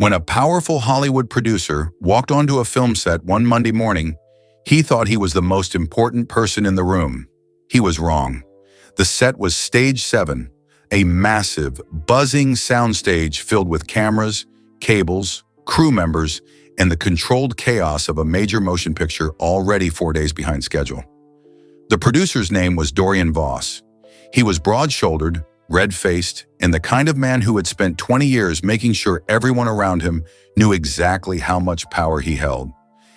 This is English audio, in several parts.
When a powerful Hollywood producer walked onto a film set one Monday morning, he thought he was the most important person in the room. He was wrong. The set was Stage 7, a massive, buzzing soundstage filled with cameras, cables, crew members, and the controlled chaos of a major motion picture already 4 days behind schedule. The producer's name was Dorian Voss. He was broad-shouldered, red-faced, and the kind of man who had spent 20 years making sure everyone around him knew exactly how much power he held.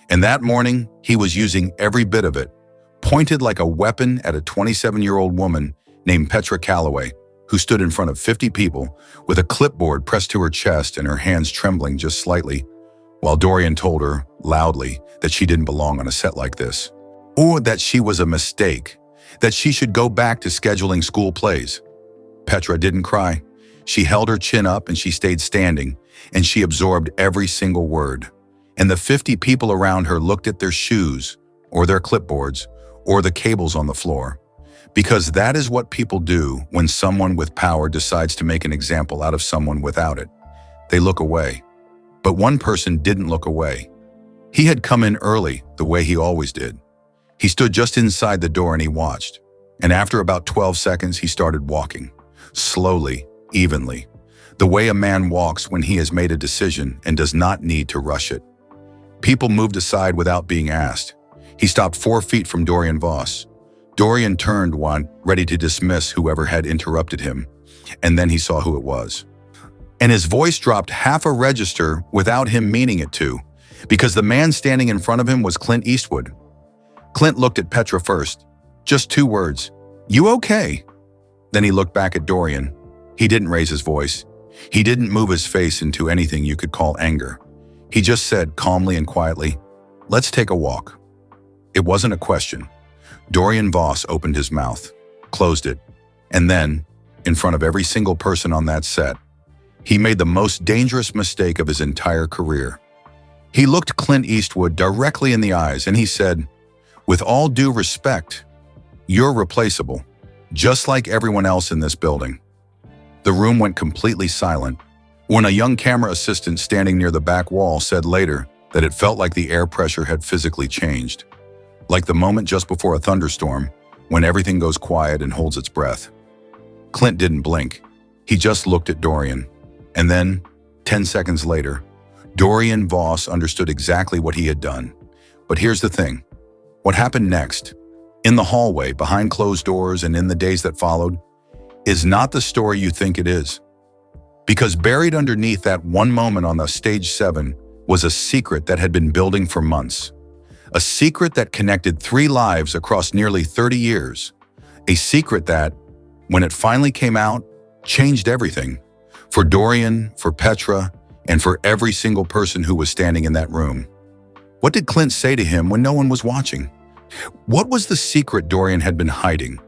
And that morning, he was using every bit of it, pointed like a weapon at a 27-year-old woman named Petra Calloway, who stood in front of 50 people with a clipboard pressed to her chest and her hands trembling just slightly, while Dorian told her, loudly, that she didn't belong on a set like this, or that she was a mistake, that she should go back to scheduling school plays. Petra didn't cry. She held her chin up and she stayed standing, and she absorbed every single word. And the 50 people around her looked at their shoes, or their clipboards, or the cables on the floor. Because that is what people do when someone with power decides to make an example out of someone without it. They look away. But one person didn't look away. He had come in early, the way he always did. He stood just inside the door and he watched. And after about 12 seconds, he started walking. Slowly, evenly. The way a man walks when he has made a decision and does not need to rush it. People moved aside without being asked. He stopped 4 feet from Dorian Voss. Dorian turned one, ready to dismiss whoever had interrupted him, and then he saw who it was. And his voice dropped half a register without him meaning it to, because the man standing in front of him was Clint Eastwood. Clint looked at Petra first. Just 2 words. "You okay?" Then he looked back at Dorian. He didn't raise his voice. He didn't move his face into anything you could call anger. He just said calmly and quietly, "Let's take a walk." It wasn't a question. Dorian Voss opened his mouth, closed it, and then, in front of every single person on that set, he made the most dangerous mistake of his entire career. He looked Clint Eastwood directly in the eyes and he said, "With all due respect, you're replaceable, just like everyone else in this building." The room went completely silent, when a young camera assistant standing near the back wall said later that it felt like the air pressure had physically changed, like the moment just before a thunderstorm when everything goes quiet and holds its breath. Clint didn't blink. He just looked at Dorian. And then, 10 seconds later, Dorian Voss understood exactly what he had done. But here's the thing. What happened next, in the hallway, behind closed doors, and in the days that followed, is not the story you think it is. Because buried underneath that one moment on the Stage 7 was a secret that had been building for months. A secret that connected 3 lives across nearly 30 years. A secret that, when it finally came out, changed everything. For Dorian, for Petra, and for every single person who was standing in that room. What did Clint say to him when no one was watching? What was the secret Dorian had been hiding?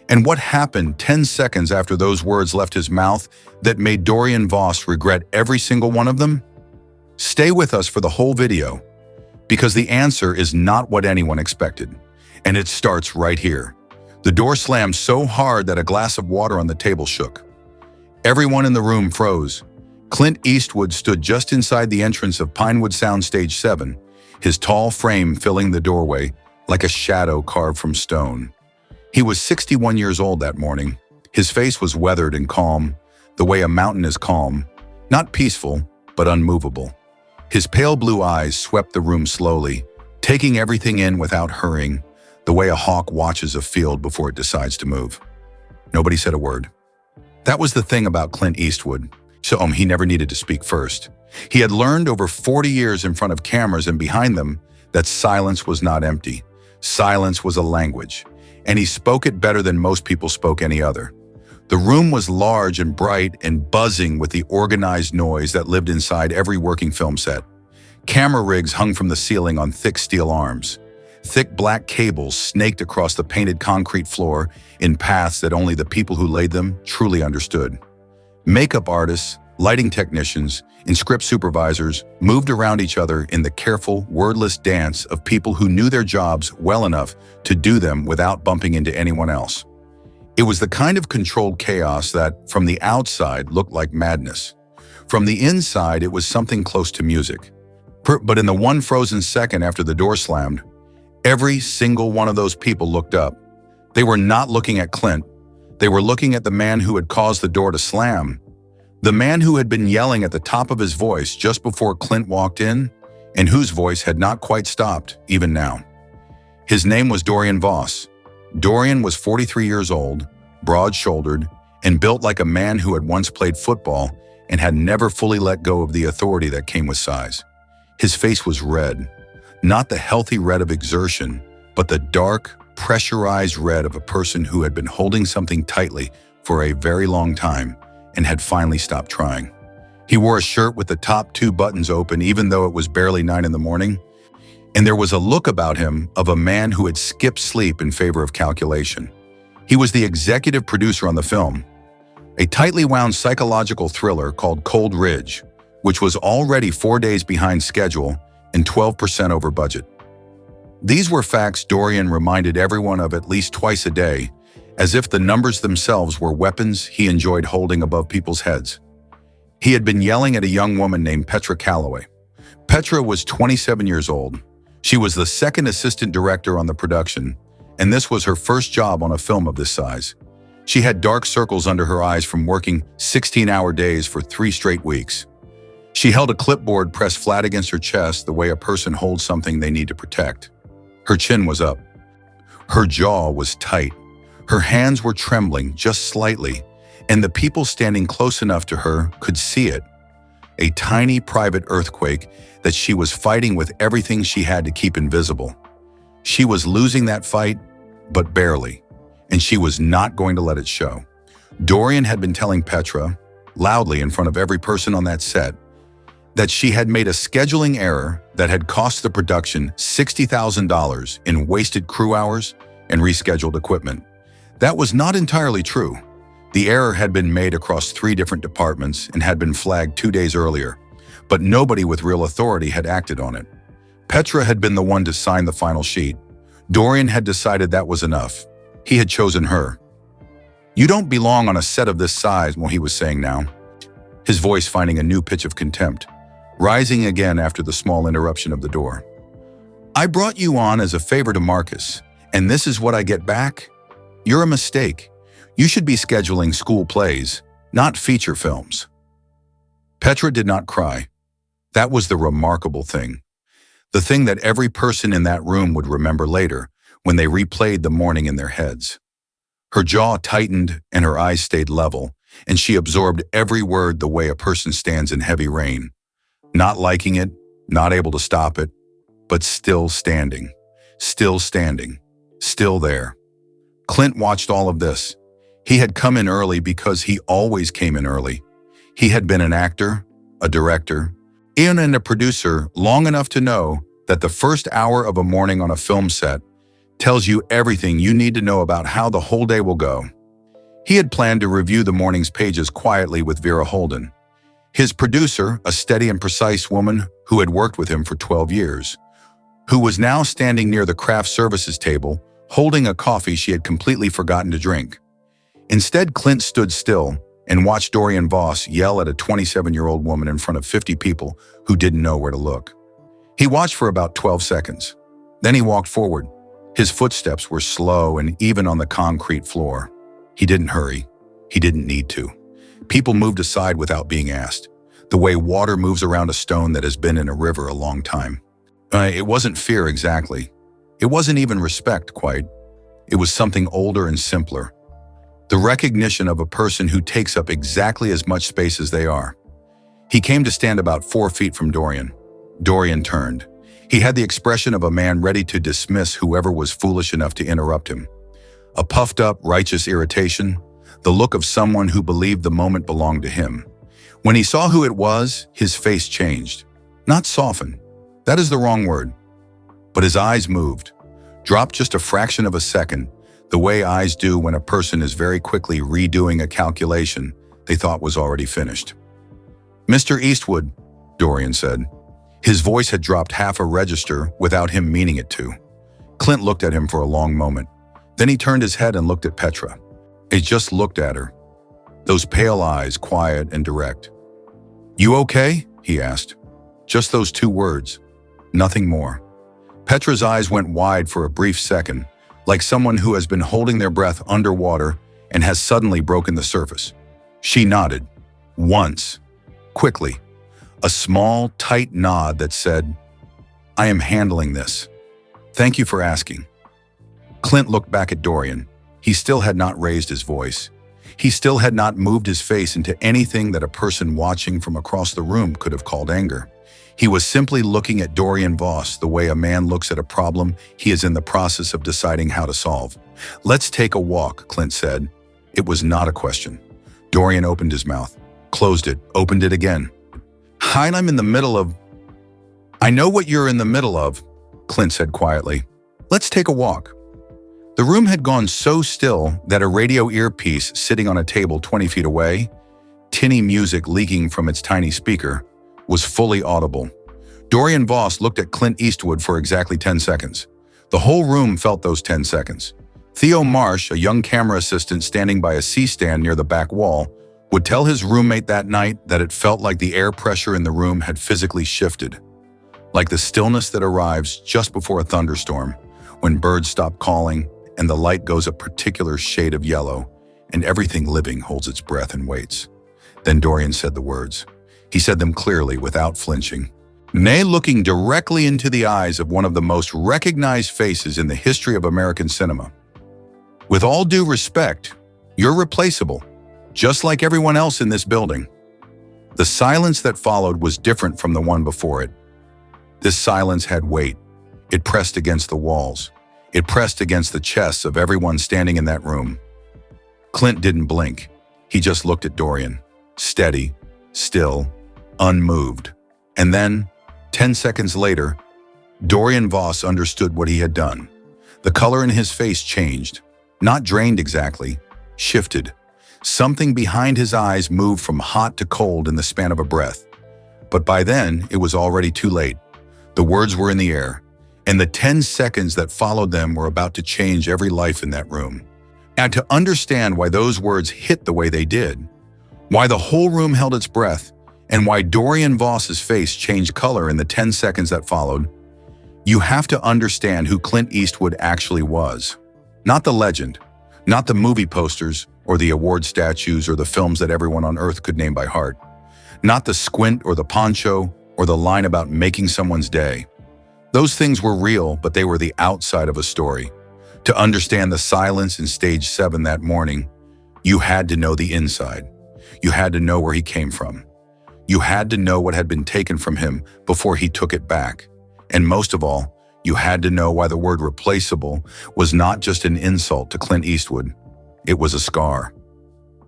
And what happened 10 seconds after those words left his mouth that made Dorian Voss regret every single one of them? Stay with us for the whole video, because the answer is not what anyone expected. And it starts right here. The door slammed so hard that a glass of water on the table shook. Everyone in the room froze. Clint Eastwood stood just inside the entrance of Pinewood Soundstage 7, his tall frame filling the doorway like a shadow carved from stone. He was 61 years old that morning. His face was weathered and calm, the way a mountain is calm, not peaceful, but unmovable. His pale blue eyes swept the room slowly, taking everything in without hurrying, the way a hawk watches a field before it decides to move. Nobody said a word. That was the thing about Clint Eastwood. So he never needed to speak first. He had learned over 40 years in front of cameras and behind them that silence was not empty. Silence was a language, and he spoke it better than most people spoke any other. The room was large and bright and buzzing with the organized noise that lived inside every working film set. Camera rigs hung from the ceiling on thick steel arms. Thick black cables snaked across the painted concrete floor in paths that only the people who laid them truly understood. Makeup artists, lighting technicians, and script supervisors moved around each other in the careful, wordless dance of people who knew their jobs well enough to do them without bumping into anyone else. It was the kind of controlled chaos that, from the outside, looked like madness. From the inside, it was something close to music. But in the one frozen second after the door slammed, every single one of those people looked up. They were not looking at Clint. They were looking at the man who had caused the door to slam. The man who had been yelling at the top of his voice just before Clint walked in, and whose voice had not quite stopped, even now. His name was Dorian Voss. Dorian was 43 years old, broad-shouldered, and built like a man who had once played football and had never fully let go of the authority that came with size. His face was red, not the healthy red of exertion, but the dark, pressurized red of a person who had been holding something tightly for a very long time and had finally stopped trying. He wore a shirt with the top 2 buttons open even though it was barely 9 in the morning, and there was a look about him of a man who had skipped sleep in favor of calculation. He was the executive producer on the film, a tightly wound psychological thriller called Cold Ridge, which was already 4 days behind schedule and 12% over budget. These were facts Dorian reminded everyone of at least twice a day, as if the numbers themselves were weapons he enjoyed holding above people's heads. He had been yelling at a young woman named Petra Calloway. Petra was 27 years old. She was the second assistant director on the production, and this was her first job on a film of this size. She had dark circles under her eyes from working 16-hour days for 3 straight weeks. She held a clipboard pressed flat against her chest the way a person holds something they need to protect. Her chin was up. Her jaw was tight. Her hands were trembling just slightly, and the people standing close enough to her could see it. A tiny private earthquake that she was fighting with everything she had to keep invisible. She was losing that fight, but barely, and she was not going to let it show. Dorian had been telling Petra, loudly in front of every person on that set, that she had made a scheduling error that had cost the production $60,000 in wasted crew hours and rescheduled equipment. That was not entirely true. The error had been made across 3 different departments and had been flagged 2 days earlier, but nobody with real authority had acted on it. Petra had been the one to sign the final sheet. Dorian had decided that was enough. He had chosen her. "You don't belong on a set of this size," he was saying now, his voice finding a new pitch of contempt, rising again after the small interruption of the door. "I brought you on as a favor to Marcus, and this is what I get back? You're a mistake. You should be scheduling school plays, not feature films." Petra did not cry. That was the remarkable thing. The thing that every person in that room would remember later when they replayed the morning in their heads. Her jaw tightened and her eyes stayed level, and she absorbed every word the way a person stands in heavy rain. Not liking it, not able to stop it, but still standing, still there. Clint watched all of this. He had come in early because he always came in early. He had been an actor, a director, and a producer long enough to know that the first hour of a morning on a film set tells you everything you need to know about how the whole day will go. He had planned to review the morning's pages quietly with Vera Holden, his producer, a steady and precise woman who had worked with him for 12 years, who was now standing near the craft services table, holding a coffee she had completely forgotten to drink. Instead, Clint stood still and watched Dorian Voss yell at a 27-year-old woman in front of 50 people who didn't know where to look. He watched for about 12 seconds. Then he walked forward. His footsteps were slow and even on the concrete floor. He didn't hurry. He didn't need to. People moved aside without being asked, the way water moves around a stone that has been in a river a long time. It wasn't fear exactly. It wasn't even respect quite. It was something older and simpler. The recognition of a person who takes up exactly as much space as they are. He came to stand about 4 feet from Dorian. Dorian turned. He had the expression of a man ready to dismiss whoever was foolish enough to interrupt him. A puffed-up, righteous irritation, the look of someone who believed the moment belonged to him. When he saw who it was, his face changed. Not softened. That is the wrong word. But his eyes moved, dropped just a fraction of a second, the way eyes do when a person is very quickly redoing a calculation they thought was already finished. "Mr. Eastwood," Dorian said. His voice had dropped half a register without him meaning it to. Clint looked at him for a long moment. Then he turned his head and looked at Petra. He just looked at her. Those pale eyes, quiet and direct. "You okay?" he asked. Just those two words, nothing more. Petra's eyes went wide for a brief second, like someone who has been holding their breath underwater and has suddenly broken the surface. She nodded. Once. Quickly. A small, tight nod that said, "I am handling this. Thank you for asking." Clint looked back at Dorian. He still had not raised his voice. He still had not moved his face into anything that a person watching from across the room could have called anger. He was simply looking at Dorian Voss the way a man looks at a problem he is in the process of deciding how to solve. "Let's take a walk," Clint said. It was not a question. Dorian opened his mouth, closed it, opened it again. I'm in the middle of..." "I know what you're in the middle of," Clint said quietly. "Let's take a walk." The room had gone so still that a radio earpiece sitting on a table 20 feet away, tinny music leaking from its tiny speaker, was fully audible. Dorian Voss looked at Clint Eastwood for exactly 10 seconds. The whole room felt those 10 seconds. Theo Marsh, a young camera assistant standing by a C-stand near the back wall, would tell his roommate that night that it felt like the air pressure in the room had physically shifted, like the stillness that arrives just before a thunderstorm, when birds stop calling and the light goes a particular shade of yellow, and everything living holds its breath and waits. Then Dorian said the words. He said them clearly, without flinching, nay, looking directly into the eyes of one of the most recognized faces in the history of American cinema. "With all due respect, you're replaceable, just like everyone else in this building." The silence that followed was different from the one before it. This silence had weight. It pressed against the walls. It pressed against the chests of everyone standing in that room. Clint didn't blink. He just looked at Dorian, steady, still, unmoved. And then, 10 seconds later, Dorian Voss understood what he had done. The color in his face changed. Not drained exactly, shifted. Something behind his eyes moved from hot to cold in the span of a breath. But by then, it was already too late. The words were in the air, and the 10 seconds that followed them were about to change every life in that room. And to understand why those words hit the way they did, why the whole room held its breath, and why Dorian Voss's face changed color in the 10 seconds that followed, you have to understand who Clint Eastwood actually was. Not the legend, not the movie posters or the award statues or the films that everyone on Earth could name by heart. Not the squint or the poncho or the line about making someone's day. Those things were real, but they were the outside of a story. To understand the silence in Stage 7 that morning, you had to know the inside. You had to know where he came from. You had to know what had been taken from him before he took it back. And most of all, you had to know why the word replaceable was not just an insult to Clint Eastwood. It was a scar.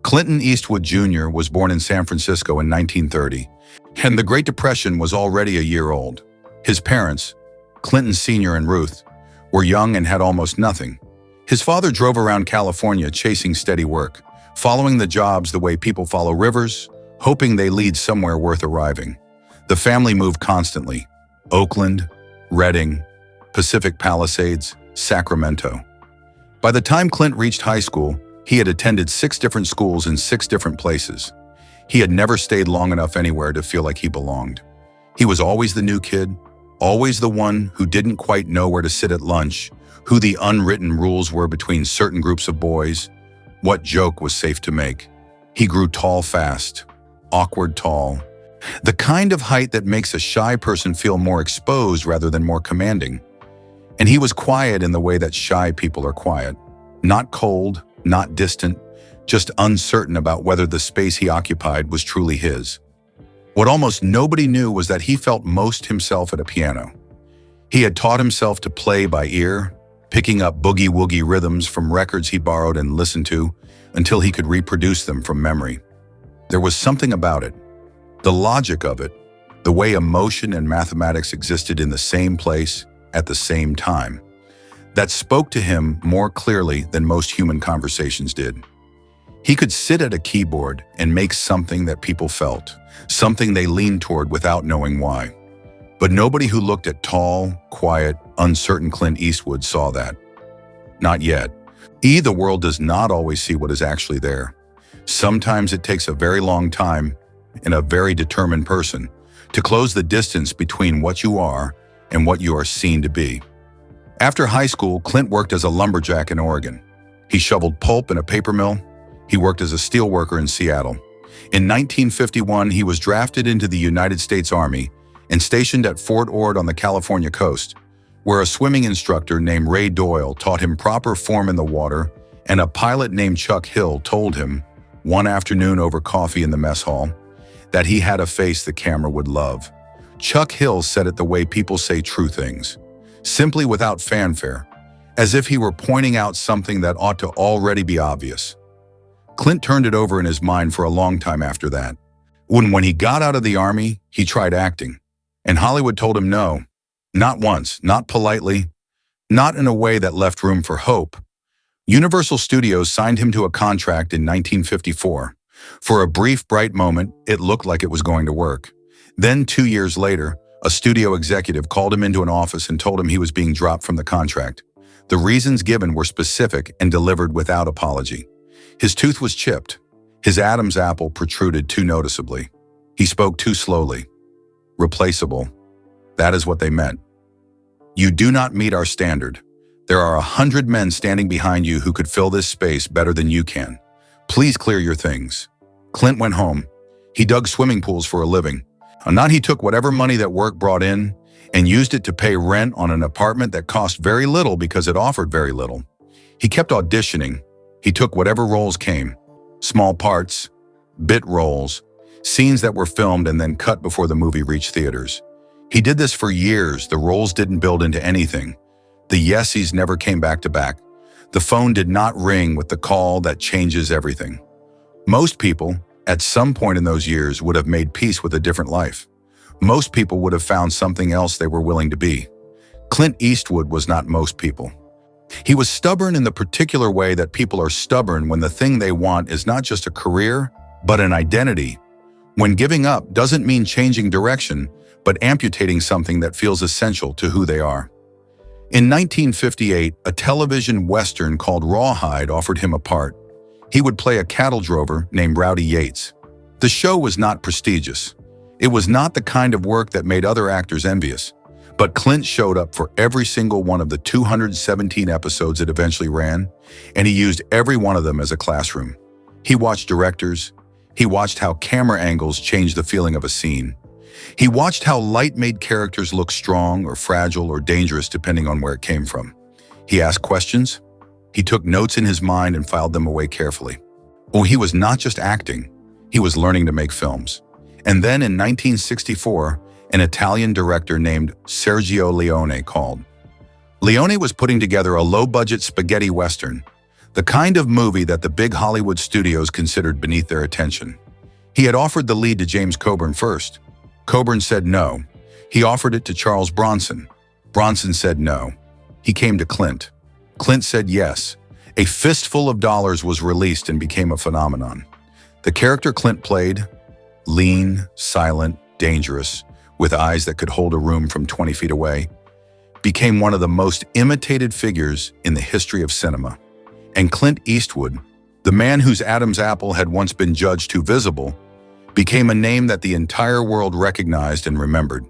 Clinton Eastwood Jr. was born in San Francisco in 1930, and the Great Depression was already a year old. His parents, Clinton Sr. and Ruth, were young and had almost nothing. His father drove around California chasing steady work, following the jobs the way people follow rivers, hoping they lead somewhere worth arriving. The family moved constantly. Oakland, Redding, Pacific Palisades, Sacramento. By the time Clint reached high school, he had attended 6 different schools in 6 different places. He had never stayed long enough anywhere to feel like he belonged. He was always the new kid, always the one who didn't quite know where to sit at lunch, who the unwritten rules were between certain groups of boys, what joke was safe to make. He grew tall fast, awkward tall, the kind of height that makes a shy person feel more exposed rather than more commanding. And he was quiet in the way that shy people are quiet. Not cold, not distant, just uncertain about whether the space he occupied was truly his. What almost nobody knew was that he felt most himself at a piano. He had taught himself to play by ear, picking up boogie-woogie rhythms from records he borrowed and listened to until he could reproduce them from memory. There was something about it, the logic of it, the way emotion and mathematics existed in the same place at the same time, that spoke to him more clearly than most human conversations did. He could sit at a keyboard and make something that people felt, something they leaned toward without knowing why. But nobody who looked at tall, quiet, uncertain Clint Eastwood saw that. Not yet. The world does not always see what is actually there. Sometimes it takes a very long time, in a very determined person, to close the distance between what you are and what you are seen to be. After high school, Clint worked as a lumberjack in Oregon. He shoveled pulp in a paper mill. He worked as a steel worker in Seattle. In 1951, he was drafted into the United States Army and stationed at Fort Ord on the California coast, where a swimming instructor named Ray Doyle taught him proper form in the water, and a pilot named Chuck Hill told him, one afternoon over coffee in the mess hall, that he had a face the camera would love. Chuck Hill said it the way people say true things, simply without fanfare, as if he were pointing out something that ought to already be obvious. Clint turned it over in his mind for a long time after that. When he got out of the Army, he tried acting, and Hollywood told him no. Not once, not politely, not in a way that left room for hope. Universal Studios signed him to a contract in 1954. For a brief, bright moment, it looked like it was going to work. Then, 2 years later, a studio executive called him into an office and told him he was being dropped from the contract. The reasons given were specific and delivered without apology. His tooth was chipped. His Adam's apple protruded too noticeably. He spoke too slowly. Replaceable. That is what they meant. You do not meet our standard. There are 100 men standing behind you who could fill this space better than you can. Please clear your things. Clint went home. He dug swimming pools for a living. He took whatever money that work brought in and used it to pay rent on an apartment that cost very little because it offered very little. He kept auditioning. He took whatever roles came. Small parts, bit roles, scenes that were filmed and then cut before the movie reached theaters. He did this for years. The roles didn't build into anything. The yesies never came back to back. The phone did not ring with the call that changes everything. Most people, at some point in those years, would have made peace with a different life. Most people would have found something else they were willing to be. Clint Eastwood was not most people. He was stubborn in the particular way that people are stubborn when the thing they want is not just a career, but an identity. When giving up doesn't mean changing direction, but amputating something that feels essential to who they are. In 1958, a television western called Rawhide offered him a part. He would play a cattle drover named Rowdy Yates. The show was not prestigious. It was not the kind of work that made other actors envious. But Clint showed up for every single one of the 217 episodes it eventually ran, and he used every one of them as a classroom. He watched directors. He watched how camera angles changed the feeling of a scene. He watched how light made characters look strong or fragile or dangerous depending on where it came from. He asked questions. He took notes in his mind and filed them away carefully. Oh, he was not just acting. He was learning to make films. And then in 1964, an Italian director named Sergio Leone called. Leone was putting together a low-budget spaghetti western, the kind of movie that the big Hollywood studios considered beneath their attention. He had offered the lead to James Coburn first. Coburn said no. He offered it to Charles Bronson. Bronson said no. He came to Clint. Clint said yes. A fistful of dollars was released and became a phenomenon. The character Clint played, lean, silent, dangerous, with eyes that could hold a room from 20 feet away, became one of the most imitated figures in the history of cinema. And Clint Eastwood, the man whose Adam's apple had once been judged too visible, became a name that the entire world recognized and remembered.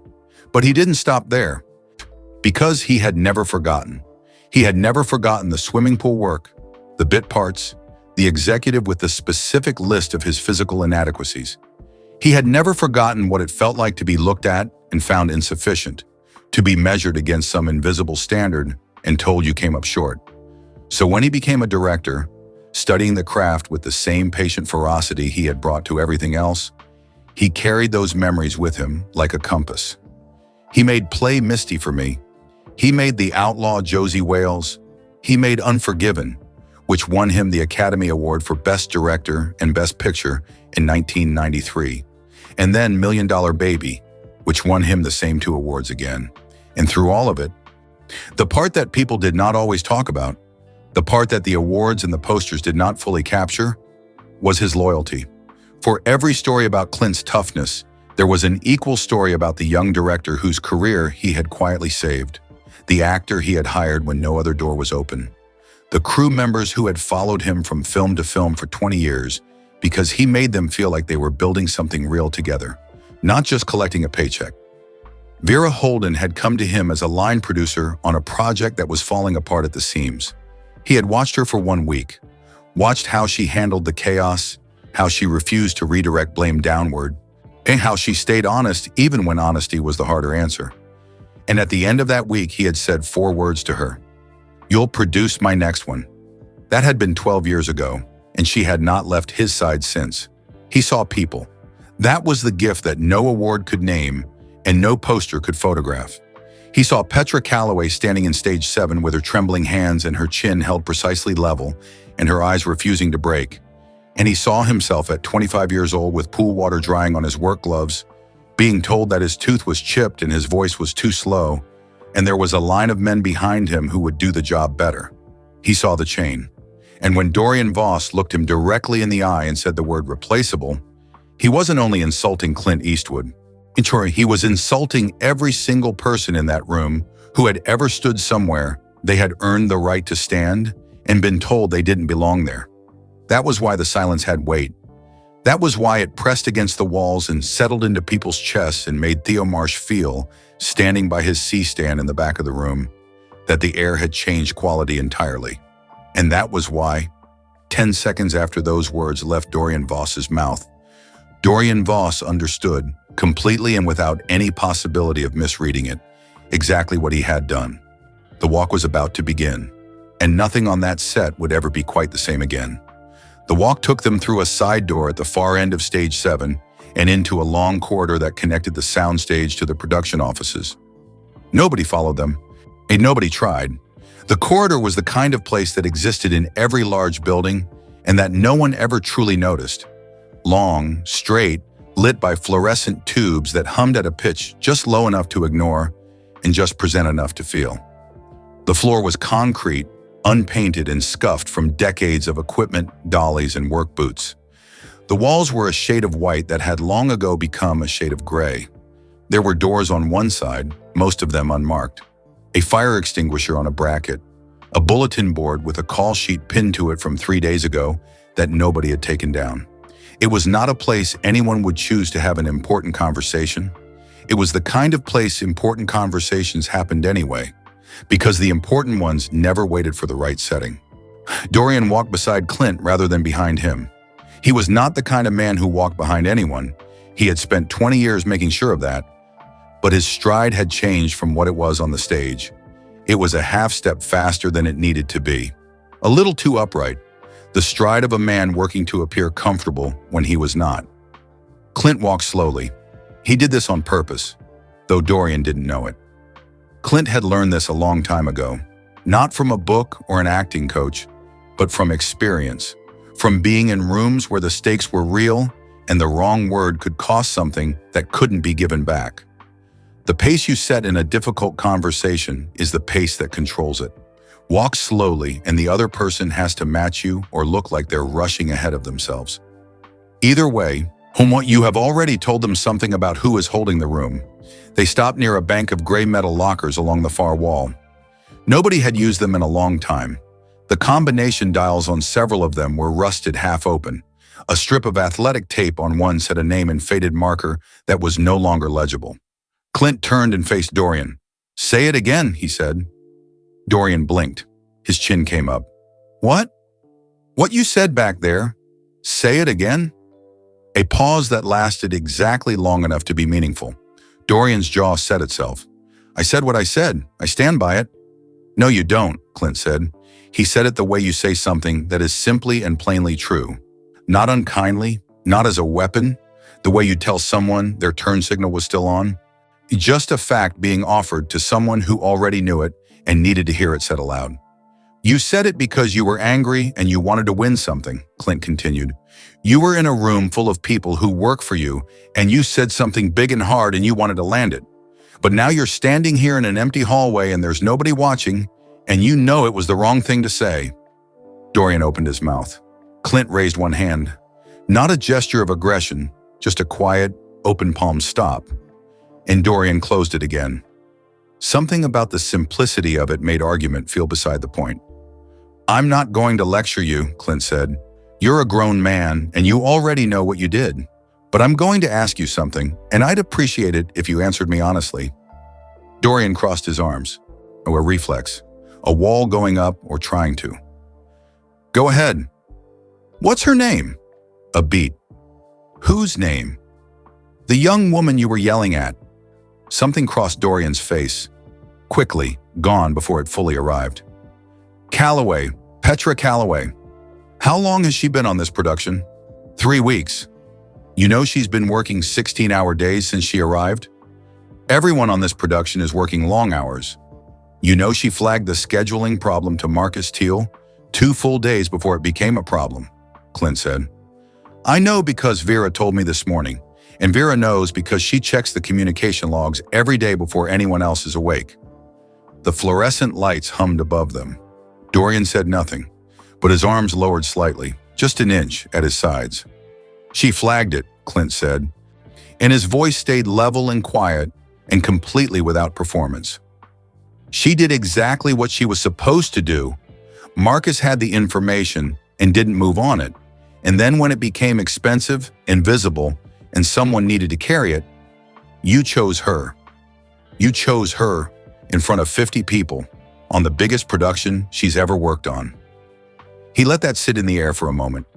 But he didn't stop there, because he had never forgotten. He had never forgotten the swimming pool work, the bit parts, the executive with the specific list of his physical inadequacies. He had never forgotten what it felt like to be looked at and found insufficient, to be measured against some invisible standard and told you came up short. So when he became a director, studying the craft with the same patient ferocity he had brought to everything else, he carried those memories with him like a compass. He made Play Misty for me. He made The Outlaw Josie Wales. He made Unforgiven, which won him the Academy Award for Best Director and Best Picture in 1993. And then $1 Million Baby, which won him the same 2 awards again. And through all of it, the part that people did not always talk about, the part that the awards and the posters did not fully capture, was his loyalty. For every story about Clint's toughness, there was an equal story about the young director whose career he had quietly saved, the actor he had hired when no other door was open, the crew members who had followed him from film to film for 20 years, because he made them feel like they were building something real together, not just collecting a paycheck. Vera Holden had come to him as a line producer on a project that was falling apart at the seams. He had watched her for 1 week, watched how she handled the chaos, how she refused to redirect blame downward, and how she stayed honest even when honesty was the harder answer. And at the end of that week, he had said 4 words to her. "You'll produce my next one." That had been 12 years ago, and she had not left his side since. He saw people. That was the gift that no award could name and no poster could photograph. He saw Petra Calloway standing in stage 7 with her trembling hands and her chin held precisely level and her eyes refusing to break. And he saw himself at 25 years old with pool water drying on his work gloves, being told that his tooth was chipped and his voice was too slow, and there was a line of men behind him who would do the job better. He saw the chain. And when Dorian Voss looked him directly in the eye and said the word replaceable, he wasn't only insulting Clint Eastwood. He was insulting every single person in that room who had ever stood somewhere they had earned the right to stand and been told they didn't belong there. That was why the silence had weight. That was why it pressed against the walls and settled into people's chests and made Theo Marsh feel, standing by his C-stand in the back of the room, that the air had changed quality entirely. And that was why, 10 seconds after those words left Dorian Voss's mouth, Dorian Voss understood, completely and without any possibility of misreading it, exactly what he had done. The walk was about to begin, and nothing on that set would ever be quite the same again. The walk took them through a side door at the far end of stage 7 and into a long corridor that connected the soundstage to the production offices. Nobody followed them, and nobody tried. The corridor was the kind of place that existed in every large building and that no one ever truly noticed. Long, straight, lit by fluorescent tubes that hummed at a pitch just low enough to ignore and just present enough to feel. The floor was concrete, unpainted and scuffed from decades of equipment, dollies, and work boots. The walls were a shade of white that had long ago become a shade of gray. There were doors on one side, most of them unmarked, a fire extinguisher on a bracket, a bulletin board with a call sheet pinned to it from 3 days ago that nobody had taken down. It was not a place anyone would choose to have an important conversation. It was the kind of place important conversations happened anyway, because the important ones never waited for the right setting. Dorian walked beside Clint rather than behind him. He was not the kind of man who walked behind anyone. He had spent 20 years making sure of that. But his stride had changed from what it was on the stage. It was a half step faster than it needed to be. A little too upright. The stride of a man working to appear comfortable when he was not. Clint walked slowly. He did this on purpose, though Dorian didn't know it. Clint had learned this a long time ago, not from a book or an acting coach, but from experience, from being in rooms where the stakes were real and the wrong word could cost something that couldn't be given back. The pace you set in a difficult conversation is the pace that controls it. Walk slowly and the other person has to match you or look like they're rushing ahead of themselves. Either way, you have already told them something about who is holding the room. They stopped near a bank of gray metal lockers along the far wall. Nobody had used them in a long time. The combination dials on several of them were rusted half open. A strip of athletic tape on one said a name in faded marker that was no longer legible. Clint turned and faced Dorian. "Say it again," he said. Dorian blinked. His chin came up. "What? What you said back there? Say it again?" A pause that lasted exactly long enough to be meaningful. Dorian's jaw set itself. "I said what I said. I stand by it." "No, you don't," Clint said. He said it the way you say something that is simply and plainly true. Not unkindly, not as a weapon, the way you tell someone their turn signal was still on. Just a fact being offered to someone who already knew it and needed to hear it said aloud. "You said it because you were angry and you wanted to win something," Clint continued. "You were in a room full of people who work for you and you said something big and hard and you wanted to land it. But now you're standing here in an empty hallway and there's nobody watching and you know it was the wrong thing to say." Dorian opened his mouth. Clint raised one hand. Not a gesture of aggression, just a quiet, open-palm stop. And Dorian closed it again. Something about the simplicity of it made argument feel beside the point. "I'm not going to lecture you," Clint said. You're a grown man and you already know what you did. But I'm going to ask you something, and I'd appreciate it if you answered me honestly. Dorian crossed his arms. Oh, a reflex. A wall going up or trying to. Go ahead. What's her name? A beat. Whose name? The young woman you were yelling at. Something crossed Dorian's face. Quickly, gone before it fully arrived. Calloway. Petra Calloway. How long has she been on this production? 3 weeks. You know she's been working 16-hour days since she arrived? Everyone on this production is working long hours. You know she flagged the scheduling problem to Marcus Teal 2 full days before it became a problem, Clint said. I know because Vera told me this morning, and Vera knows because she checks the communication logs every day before anyone else is awake. The fluorescent lights hummed above them. Dorian said nothing, but his arms lowered slightly, just an inch at his sides. She flagged it, Clint said, and his voice stayed level and quiet and completely without performance. She did exactly what she was supposed to do. Marcus had the information and didn't move on it, and then when it became expensive and visible and someone needed to carry it, you chose her. You chose her in front of 50 people on the biggest production she's ever worked on. He let that sit in the air for a moment.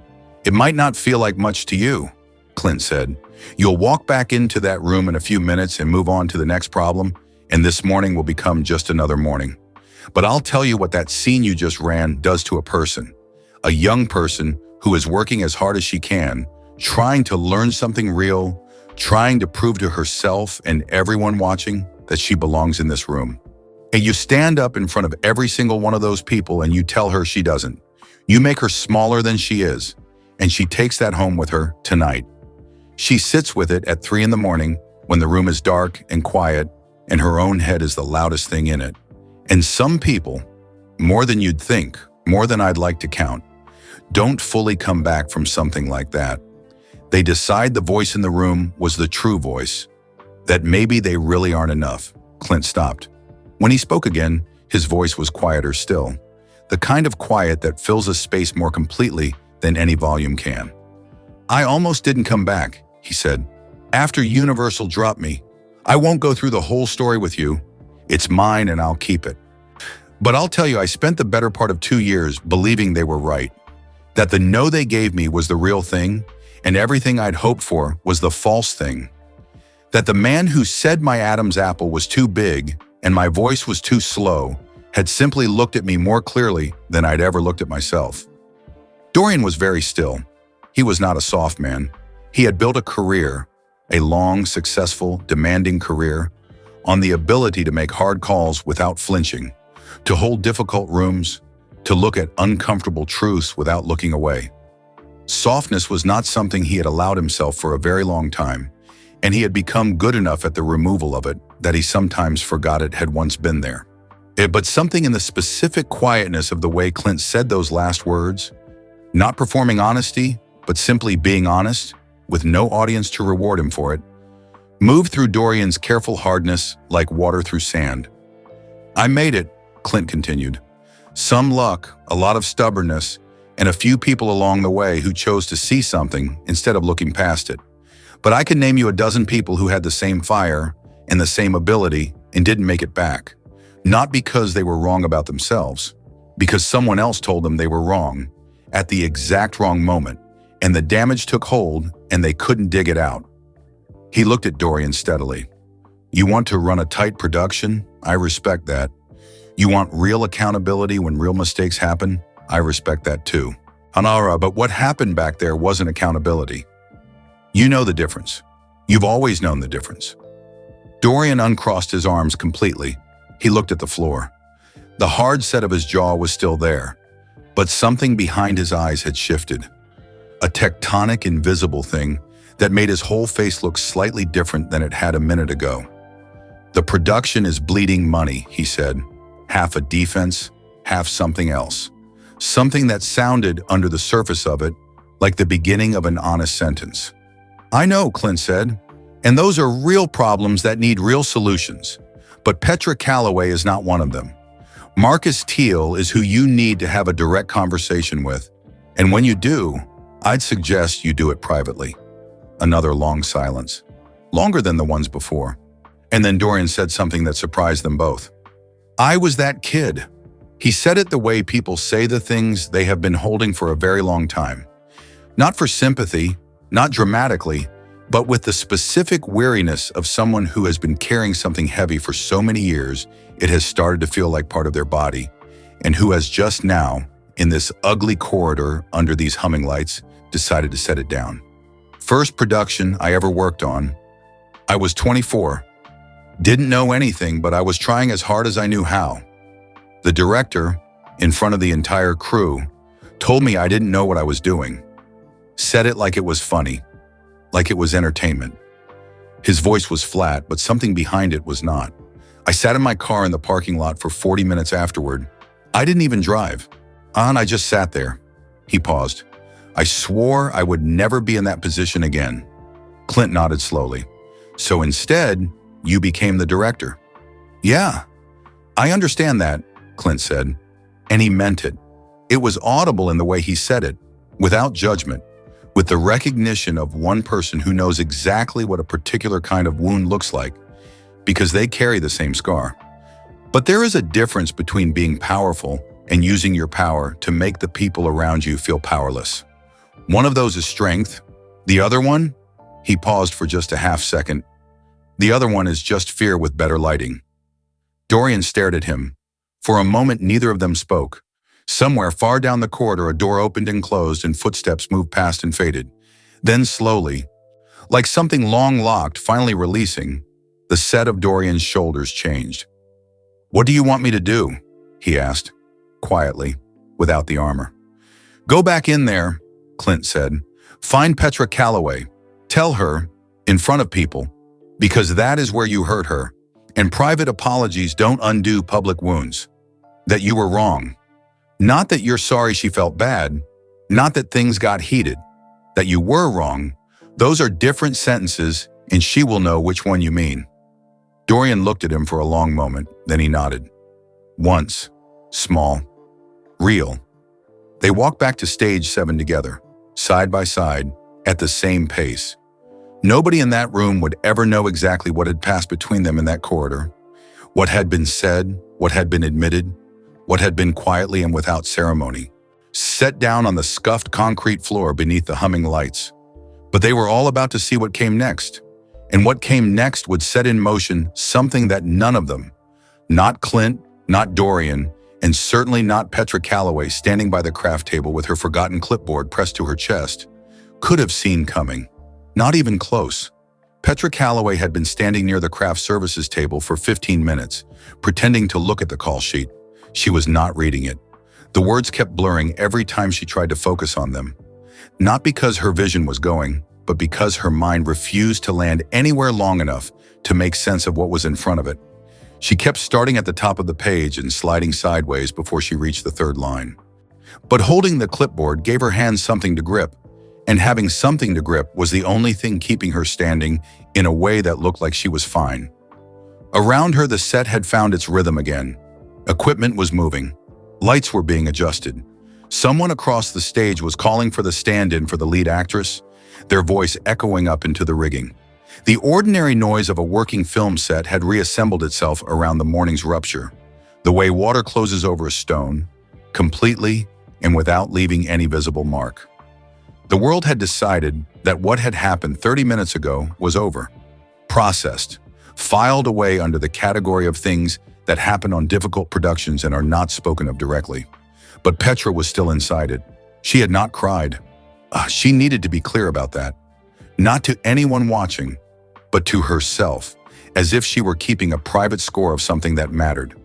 It might not feel like much to you, Clint said. You'll walk back into that room in a few minutes and move on to the next problem, and this morning will become just another morning. But I'll tell you what that scene you just ran does to a person. A young person who is working as hard as she can, trying to learn something real, trying to prove to herself and everyone watching that she belongs in this room. And you stand up in front of every single one of those people and you tell her she doesn't. You make her smaller than she is, and she takes that home with her tonight. She sits with it at 3 in the morning when the room is dark and quiet and her own head is the loudest thing in it. And some people, more than you'd think, more than I'd like to count, don't fully come back from something like that. They decide the voice in the room was the true voice, that maybe they really aren't enough. Clint stopped. When he spoke again, his voice was quieter still, the kind of quiet that fills a space more completely than any volume can. I almost didn't come back, he said. After Universal dropped me, I won't go through the whole story with you. It's mine and I'll keep it. But I'll tell you, I spent the better part of 2 years believing they were right, that the no they gave me was the real thing and everything I'd hoped for was the false thing. That the man who said my Adam's apple was too big and my voice was too slow had simply looked at me more clearly than I'd ever looked at myself. Dorian was very still. He was not a soft man. He had built a career, a long, successful, demanding career, on the ability to make hard calls without flinching, to hold difficult rooms, to look at uncomfortable truths without looking away. Softness was not something he had allowed himself for a very long time, and he had become good enough at the removal of it that he sometimes forgot it had once been there. But something in the specific quietness of the way Clint said those last words, not performing honesty, but simply being honest, with no audience to reward him for it, moved through Dorian's careful hardness like water through sand. I made it, Clint continued. Some luck, a lot of stubbornness, and a few people along the way who chose to see something instead of looking past it. But I can name you a dozen people who had the same fire and the same ability and didn't make it back. Not because they were wrong about themselves, because someone else told them they were wrong at the exact wrong moment, and the damage took hold and they couldn't dig it out. He looked at Dorian steadily. You want to run a tight production? I respect that. You want real accountability when real mistakes happen? I respect that too. Hanara, but what happened back there wasn't accountability. You know the difference. You've always known the difference. Dorian uncrossed his arms completely. He looked at the floor. The hard set of his jaw was still there, but something behind his eyes had shifted. A tectonic, invisible thing that made his whole face look slightly different than it had a minute ago. The production is bleeding money, he said. Half a defense, half something else. Something that sounded under the surface of it like the beginning of an honest sentence. I know, Clint said, and those are real problems that need real solutions. But Petra Calloway is not one of them. Marcus Teal is who you need to have a direct conversation with. And when you do, I'd suggest you do it privately. Another long silence, longer than the ones before. And then Dorian said something that surprised them both. I was that kid. He said it the way people say the things they have been holding for a very long time. Not for sympathy, not dramatically, but with the specific weariness of someone who has been carrying something heavy for so many years it has started to feel like part of their body, and who has just now, in this ugly corridor under these humming lights, decided to set it down. First production I ever worked on. I was 24. Didn't know anything, but I was trying as hard as I knew how. The director, in front of the entire crew, told me I didn't know what I was doing. Said it like it was funny, like it was entertainment. His voice was flat, but something behind it was not. I sat in my car in the parking lot for 40 minutes afterward. I didn't even drive. And I just sat there. He paused. I swore I would never be in that position again. Clint nodded slowly. So instead, you became the director. Yeah, I understand that, Clint said. And he meant it. It was audible in the way he said it, without judgment, with the recognition of one person who knows exactly what a particular kind of wound looks like, because they carry the same scar. But there is a difference between being powerful and using your power to make the people around you feel powerless. One of those is strength. The other one, he paused for just a half second. The other one is just fear with better lighting. Dorian stared at him. For a moment, neither of them spoke. Somewhere far down the corridor, a door opened and closed and footsteps moved past and faded. Then slowly, like something long locked, finally releasing, the set of Dorian's shoulders changed. What do you want me to do? He asked, quietly, without the armor. Go back in there, Clint said. Find Petra Calloway. Tell her, in front of people, because that is where you hurt her, and private apologies don't undo public wounds. That you were wrong. Not that you're sorry she felt bad, not that things got heated. That you were wrong. Those are different sentences, and she will know which one you mean. Dorian looked at him for a long moment, then he nodded. Once. Small. Real. They walked back to stage 7 together, side by side, at the same pace. Nobody in that room would ever know exactly what had passed between them in that corridor, what had been said, what had been admitted, what had been quietly and without ceremony, set down on the scuffed concrete floor beneath the humming lights. But they were all about to see what came next, and what came next would set in motion something that none of them, not Clint, not Dorian, and certainly not Petra Calloway standing by the craft table with her forgotten clipboard pressed to her chest, could have seen coming. Not even close. Petra Calloway had been standing near the craft services table for 15 minutes, pretending to look at the call sheet. She was not reading it. The words kept blurring every time she tried to focus on them. Not because her vision was going, but because her mind refused to land anywhere long enough to make sense of what was in front of it. She kept starting at the top of the page and sliding sideways before she reached the third line. But holding the clipboard gave her hands something to grip, and having something to grip was the only thing keeping her standing in a way that looked like she was fine. Around her, the set had found its rhythm again. Equipment was moving. Lights were being adjusted. Someone across the stage was calling for the stand-in for the lead actress, their voice echoing up into the rigging. The ordinary noise of a working film set had reassembled itself around the morning's rupture, the way water closes over a stone, completely and without leaving any visible mark. The world had decided that what had happened 30 minutes ago was over, processed, filed away under the category of things that happen on difficult productions and are not spoken of directly. But Petra was still inside it. She had not cried. She needed to be clear about that. Not to anyone watching, but to herself, as if she were keeping a private score of something that mattered.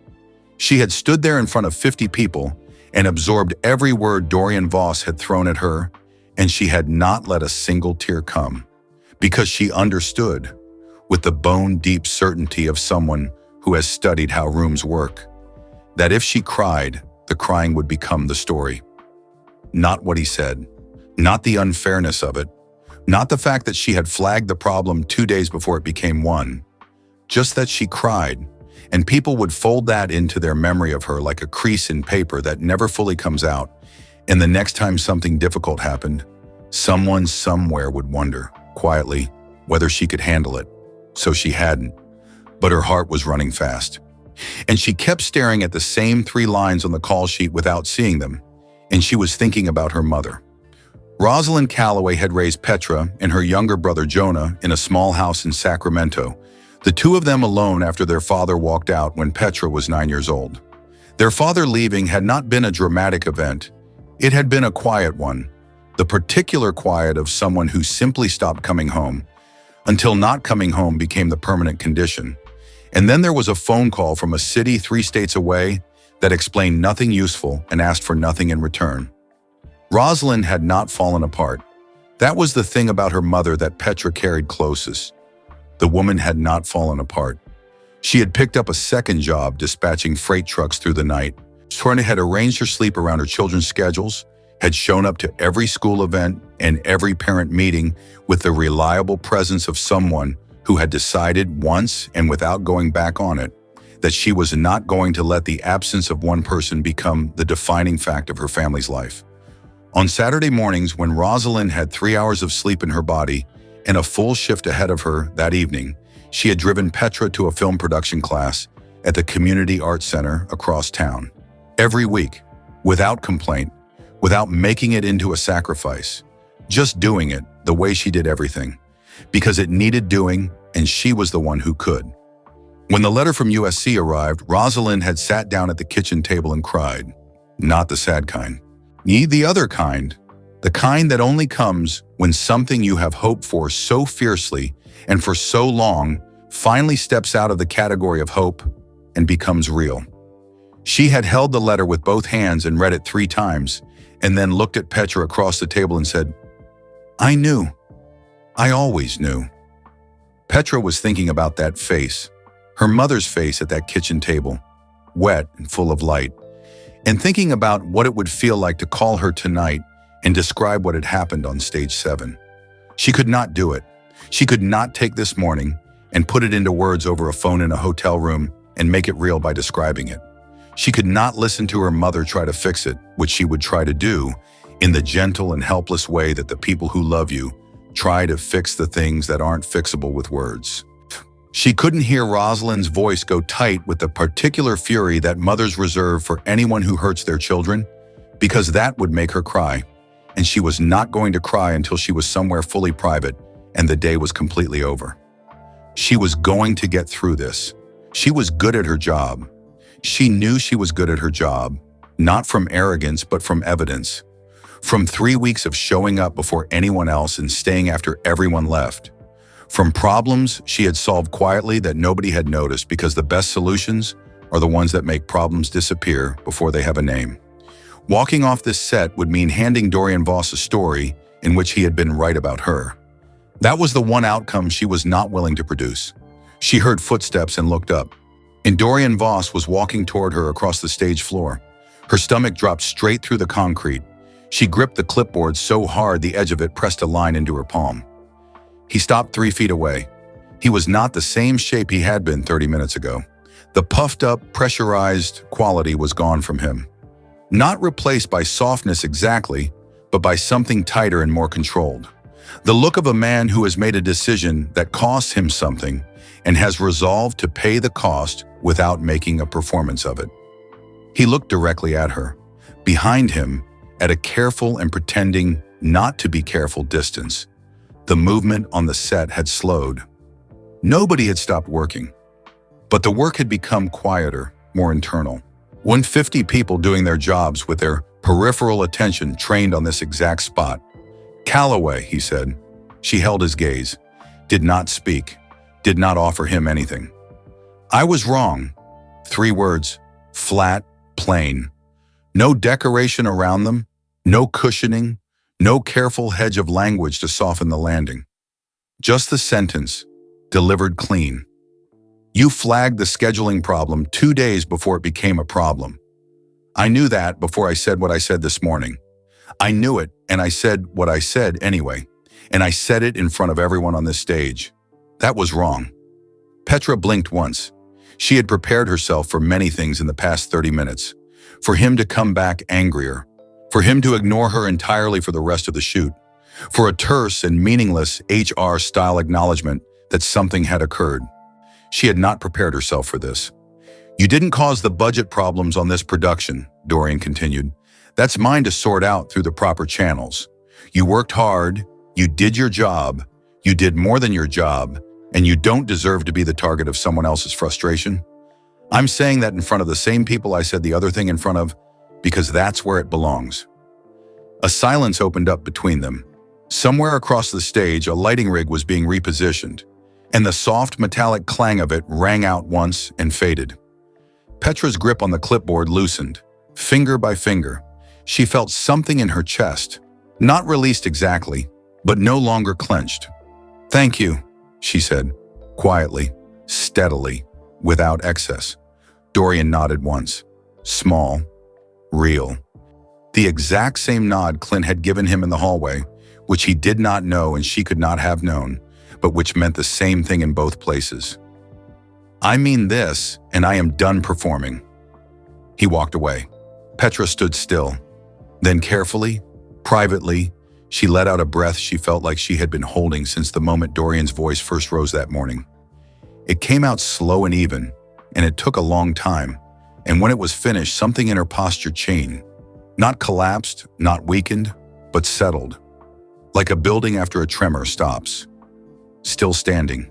She had stood there in front of 50 people and absorbed every word Dorian Voss had thrown at her, and she had not let a single tear come, because she understood, with the bone-deep certainty of someone who has studied how rooms work, that if she cried, the crying would become the story. Not what he said, not the unfairness of it, not the fact that she had flagged the problem 2 days before it became one, just that she cried, and people would fold that into their memory of her like a crease in paper that never fully comes out, and the next time something difficult happened, Someone somewhere would wonder, quietly, whether she could handle it. So she hadn't. But her heart was running fast. And she kept staring at the same 3 lines on the call sheet without seeing them. And she was thinking about her mother. Rosalind Calloway had raised Petra and her younger brother Jonah in a small house in Sacramento, the 2 of them alone after their father walked out when Petra was 9 years old. Their father leaving had not been a dramatic event. It had been a quiet one, the particular quiet of someone who simply stopped coming home, until not coming home became the permanent condition. And then there was a phone call from a city 3 states away that explained nothing useful and asked for nothing in return. Rosalind had not fallen apart. That was the thing about her mother that Petra carried closest. The woman had not fallen apart. She had picked up a second job dispatching freight trucks through the night. Sorna had arranged her sleep around her children's schedules, had shown up to every school event and every parent meeting with the reliable presence of someone who had decided once and without going back on it that she was not going to let the absence of one person become the defining fact of her family's life. On Saturday mornings, when Rosalind had 3 hours of sleep in her body and a full shift ahead of her that evening, she had driven Petra to a film production class at the Community Arts Center across town. Every week, without complaint, without making it into a sacrifice, just doing it the way she did everything, because it needed doing and she was the one who could. When the letter from USC arrived, Rosalind had sat down at the kitchen table and cried. Not the sad kind. The other kind. The kind that only comes when something you have hoped for so fiercely and for so long finally steps out of the category of hope and becomes real. She had held the letter with both hands and read it 3 times, and then looked at Petra across the table and said, "I knew. I always knew." Petra was thinking about that face, her mother's face at that kitchen table, wet and full of light, and thinking about what it would feel like to call her tonight and describe what had happened on stage 7. She could not do it. She could not take this morning and put it into words over a phone in a hotel room and make it real by describing it. She could not listen to her mother try to fix it, which she would try to do, in the gentle and helpless way that the people who love you try to fix the things that aren't fixable with words. She couldn't hear Rosalind's voice go tight with the particular fury that mothers reserve for anyone who hurts their children, because that would make her cry, and she was not going to cry until she was somewhere fully private and the day was completely over. She was going to get through this. She was good at her job. She knew she was good at her job, not from arrogance but from evidence. From 3 weeks of showing up before anyone else and staying after everyone left. From problems she had solved quietly that nobody had noticed, because the best solutions are the ones that make problems disappear before they have a name. Walking off this set would mean handing Dorian Voss a story in which he had been right about her. That was the one outcome she was not willing to produce. She heard footsteps and looked up, and Dorian Voss was walking toward her across the stage floor. Her stomach dropped straight through the concrete. She gripped the clipboard so hard the edge of it pressed a line into her palm. He stopped 3 feet away. He was not the same shape he had been 30 minutes ago. The puffed-up, pressurized quality was gone from him. Not replaced by softness exactly, but by something tighter and more controlled. The look of a man who has made a decision that costs him something and has resolved to pay the cost without making a performance of it. He looked directly at her. Behind him, at a careful and pretending not to be careful distance, the movement on the set had slowed. Nobody had stopped working, but the work had become quieter, more internal. 150 people doing their jobs with their peripheral attention trained on this exact spot. "Calloway," he said. She held his gaze, did not speak, did not offer him anything. "I was wrong." 3 words, flat, plain. No decoration around them, no cushioning, no careful hedge of language to soften the landing. Just the sentence, delivered clean. "You flagged the scheduling problem 2 days before it became a problem. I knew that before I said what I said this morning. I knew it, and I said what I said anyway, and I said it in front of everyone on this stage. That was wrong." Petra blinked once. She had prepared herself for many things in the past 30 minutes. For him to come back angrier. For him to ignore her entirely for the rest of the shoot. for a terse and meaningless HR-style acknowledgement that something had occurred. She had not prepared herself for this. "You didn't cause the budget problems on this production," Dorian continued. "That's mine to sort out through the proper channels. You worked hard, you did your job, you did more than your job, and you don't deserve to be the target of someone else's frustration. I'm saying that in front of the same people I said the other thing in front of, because that's where it belongs." A silence opened up between them. Somewhere across the stage, a lighting rig was being repositioned, and the soft metallic clang of it rang out once and faded. Petra's grip on the clipboard loosened, finger by finger. She felt something in her chest, not released exactly, but no longer clenched. "Thank you," she said, quietly, steadily, without excess. Dorian nodded once. Small, real. The exact same nod Clint had given him in the hallway, which he did not know and she could not have known, but which meant the same thing in both places. "I mean this, and I am done performing." He walked away. Petra stood still. Then carefully, privately, she let out a breath she felt like she had been holding since the moment Dorian's voice first rose that morning. It came out slow and even, and it took a long time, and when it was finished, something in her posture changed. Not collapsed, not weakened, but settled. Like a building after a tremor stops. Still standing.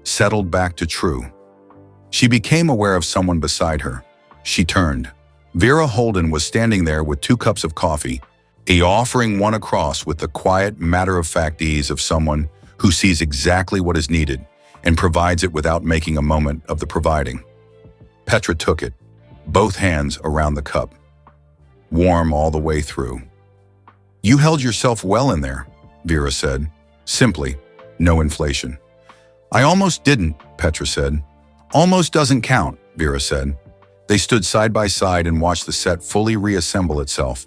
Settled back to true. She became aware of someone beside her. She turned. Vera Holden was standing there with 2 cups of coffee, offering one across with the quiet, matter-of-fact ease of someone who sees exactly what is needed and provides it without making a moment of the providing. Petra took it, both hands around the cup. Warm all the way through. "You held yourself well in there," Vera said. Simply, no inflation. "I almost didn't," Petra said. "Almost doesn't count," Vera said. They stood side by side and watched the set fully reassemble itself,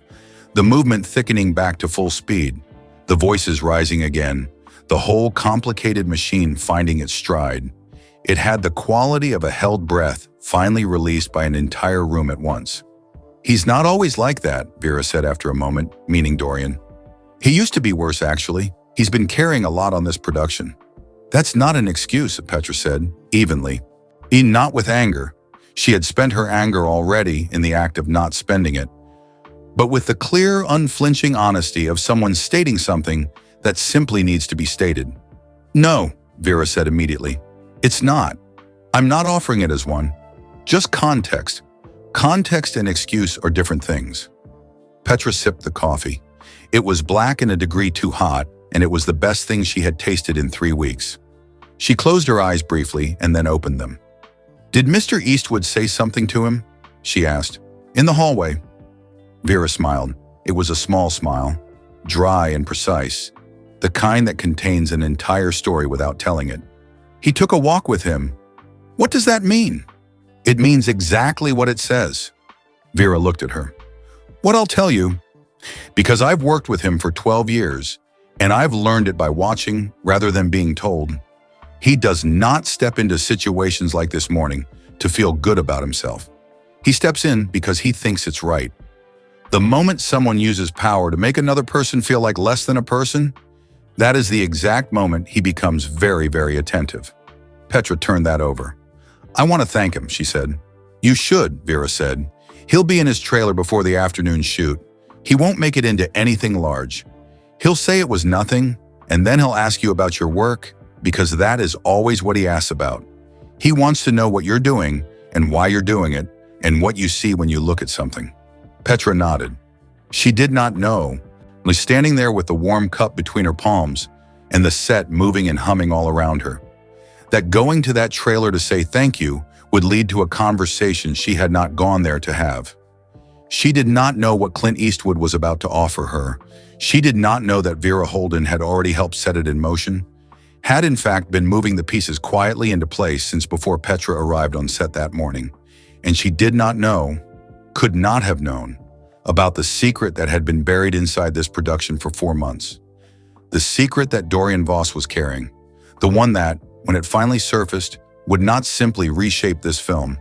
the movement thickening back to full speed, the voices rising again, the whole complicated machine finding its stride. It had the quality of a held breath finally released by an entire room at once. "He's not always like that," Vera said after a moment, meaning Dorian. "He used to be worse, actually. He's been carrying a lot on this production." "That's not an excuse," Petra said, evenly. Not with anger. She had spent her anger already in the act of not spending it. But with the clear, unflinching honesty of someone stating something that simply needs to be stated. "No," Vera said immediately. "It's not. I'm not offering it as one. Just context. Context and excuse are different things." Petra sipped the coffee. It was black and a degree too hot, and it was the best thing she had tasted in 3 weeks. She closed her eyes briefly and then opened them. "Did Mr. Eastwood say something to him?" she asked. "In the hallway." Vera smiled. It was a small smile, dry and precise, the kind that contains an entire story without telling it. "He took a walk with him." "What does that mean?" "It means exactly what it says." Vera looked at her. "What I'll tell you, because I've worked with him for 12 years, and I've learned it by watching rather than being told. He does not step into situations like this morning to feel good about himself. He steps in because he thinks it's right. The moment someone uses power to make another person feel like less than a person, that is the exact moment he becomes very, very attentive." Petra turned that over. "I want to thank him," she said. "You should," Vera said. "He'll be in his trailer before the afternoon shoot. He won't make it into anything large. He'll say it was nothing, and then he'll ask you about your work, because that is always what he asks about. He wants to know what you're doing and why you're doing it, and what you see when you look at something." Petra nodded. She did not know, only standing there with the warm cup between her palms and the set moving and humming all around her, that going to that trailer to say thank you would lead to a conversation she had not gone there to have. She did not know what Clint Eastwood was about to offer her. She did not know that Vera Holden had already helped set it in motion, had in fact been moving the pieces quietly into place since before Petra arrived on set that morning. And she did not know, could not have known, about the secret that had been buried inside this production for 4 months. The secret that Dorian Voss was carrying. The one that, when it finally surfaced, would not simply reshape this film.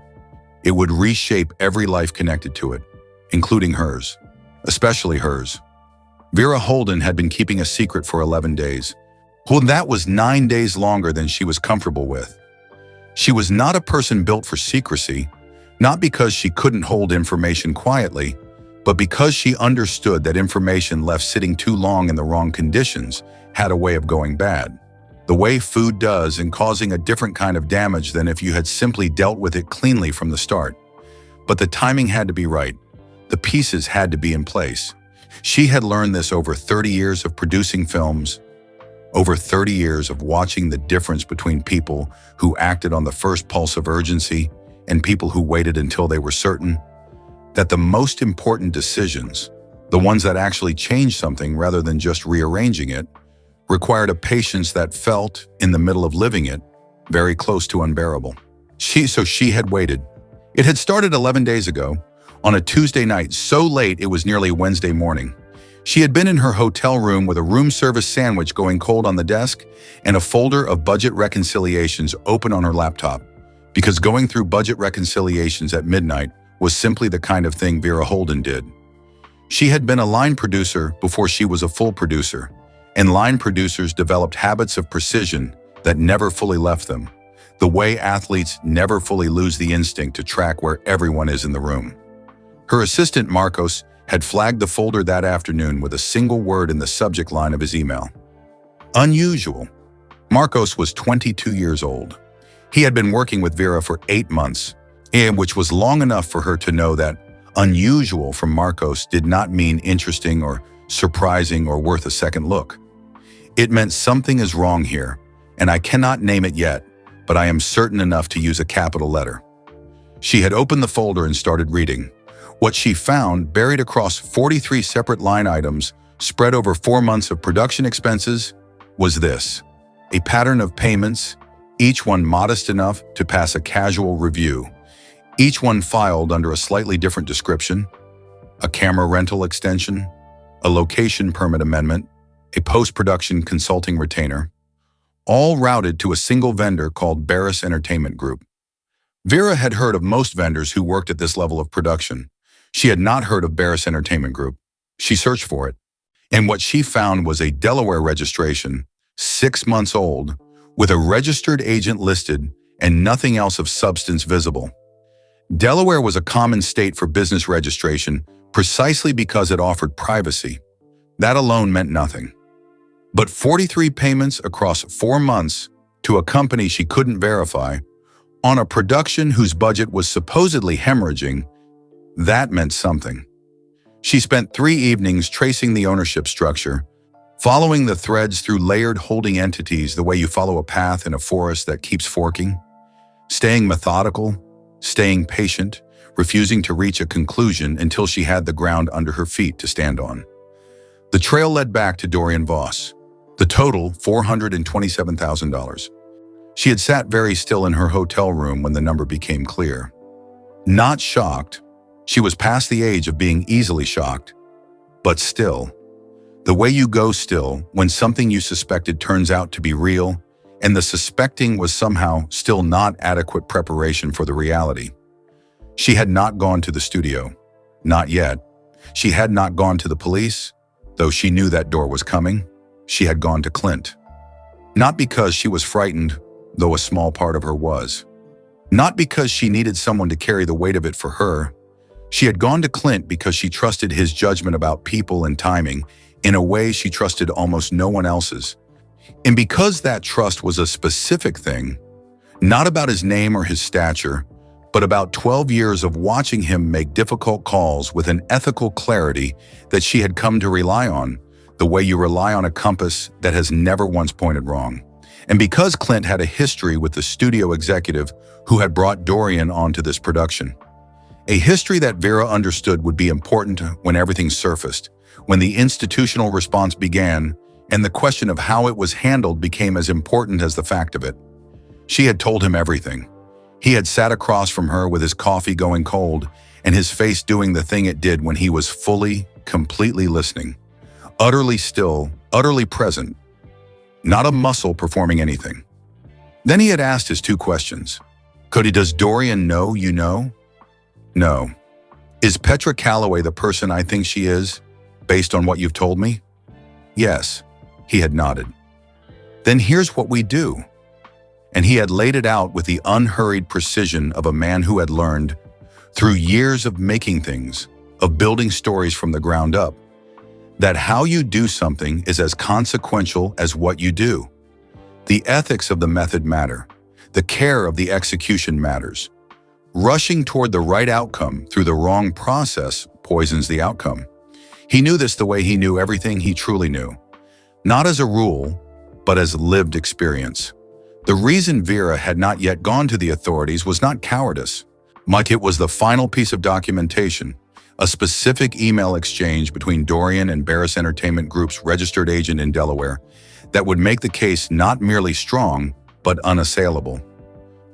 It would reshape every life connected to it, including hers, especially hers. Vera Holden had been keeping a secret for 11 days. Well, that was 9 days longer than she was comfortable with. She was not a person built for secrecy, not because she couldn't hold information quietly, but because she understood that information left sitting too long in the wrong conditions had a way of going bad. The way food does and causing a different kind of damage than if you had simply dealt with it cleanly from the start. But the timing had to be right. The pieces had to be in place. She had learned this over 30 years of producing films, over 30 years of watching the difference between people who acted on the first pulse of urgency and people who waited until they were certain that the most important decisions, the ones that actually changed something rather than just rearranging it, required a patience that felt, in the middle of living it, very close to unbearable. So she had waited. It had started 11 days ago, on a Tuesday night, so late it was nearly Wednesday morning. She had been in her hotel room with a room service sandwich going cold on the desk and a folder of budget reconciliations open on her laptop, because going through budget reconciliations at midnight was simply the kind of thing Vera Holden did. She had been a line producer before she was a full producer, and line producers developed habits of precision that never fully left them, the way athletes never fully lose the instinct to track where everyone is in the room. Her assistant Marcos had flagged the folder that afternoon with a single word in the subject line of his email. Unusual. Marcos was 22 years old. He had been working with Vera for 8 months, which was long enough for her to know that unusual from Marcos did not mean interesting or surprising or worth a second look. It meant something is wrong here, and I cannot name it yet, but I am certain enough to use a capital letter. She had opened the folder and started reading. What she found, buried across 43 separate line items, spread over 4 months of production expenses, was this: a pattern of payments, each one modest enough to pass a casual review, each one filed under a slightly different description: a camera rental extension, a location permit amendment, a post-production consulting retainer, all routed to a single vendor called Barris Entertainment Group. Vera had heard of most vendors who worked at this level of production. She had not heard of Barris Entertainment Group. She searched for it, and what she found was a Delaware registration, 6 months old, with a registered agent listed and nothing else of substance visible. Delaware was a common state for business registration precisely because it offered privacy. That alone meant nothing. But 43 payments across 4 months to a company she couldn't verify, on a production whose budget was supposedly hemorrhaging, that meant something. She spent 3 evenings tracing the ownership structure, following the threads through layered holding entities the way you follow a path in a forest that keeps forking, staying methodical, staying patient, refusing to reach a conclusion until she had the ground under her feet to stand on. The trail led back to Dorian Voss. The total, $427,000. She had sat very still in her hotel room when the number became clear. Not shocked. She was past the age of being easily shocked. But still. The way you go still when something you suspected turns out to be real, and the suspecting was somehow still not adequate preparation for the reality. She had not gone to the studio. Not yet. She had not gone to the police, though she knew that door was coming. She had gone to Clint. Not because she was frightened, though a small part of her was. Not because she needed someone to carry the weight of it for her. She had gone to Clint because she trusted his judgment about people and timing in a way she trusted almost no one else's. And because that trust was a specific thing, not about his name or his stature, but about 12 years of watching him make difficult calls with an ethical clarity that she had come to rely on, the way you rely on a compass that has never once pointed wrong. And because Clint had a history with the studio executive who had brought Dorian onto this production. A history that Vera understood would be important when everything surfaced, when the institutional response began, and the question of how it was handled became as important as the fact of it. She had told him everything. He had sat across from her with his coffee going cold and his face doing the thing it did when he was fully, completely listening. Utterly still, utterly present. Not a muscle performing anything. Then he had asked his 2 questions. Does Dorian know you know? No. Is Petra Calloway the person I think she is, based on what you've told me? Yes, he had nodded. Then here's what we do. And he had laid it out with the unhurried precision of a man who had learned, through years of making things, of building stories from the ground up, that how you do something is as consequential as what you do. The ethics of the method matter. The care of the execution matters. Rushing toward the right outcome through the wrong process poisons the outcome. He knew this the way he knew everything he truly knew. Not as a rule, but as lived experience. The reason Vera had not yet gone to the authorities was not cowardice. It was the final piece of documentation, a specific email exchange between Dorian and Barris Entertainment Group's registered agent in Delaware that would make the case not merely strong, but unassailable.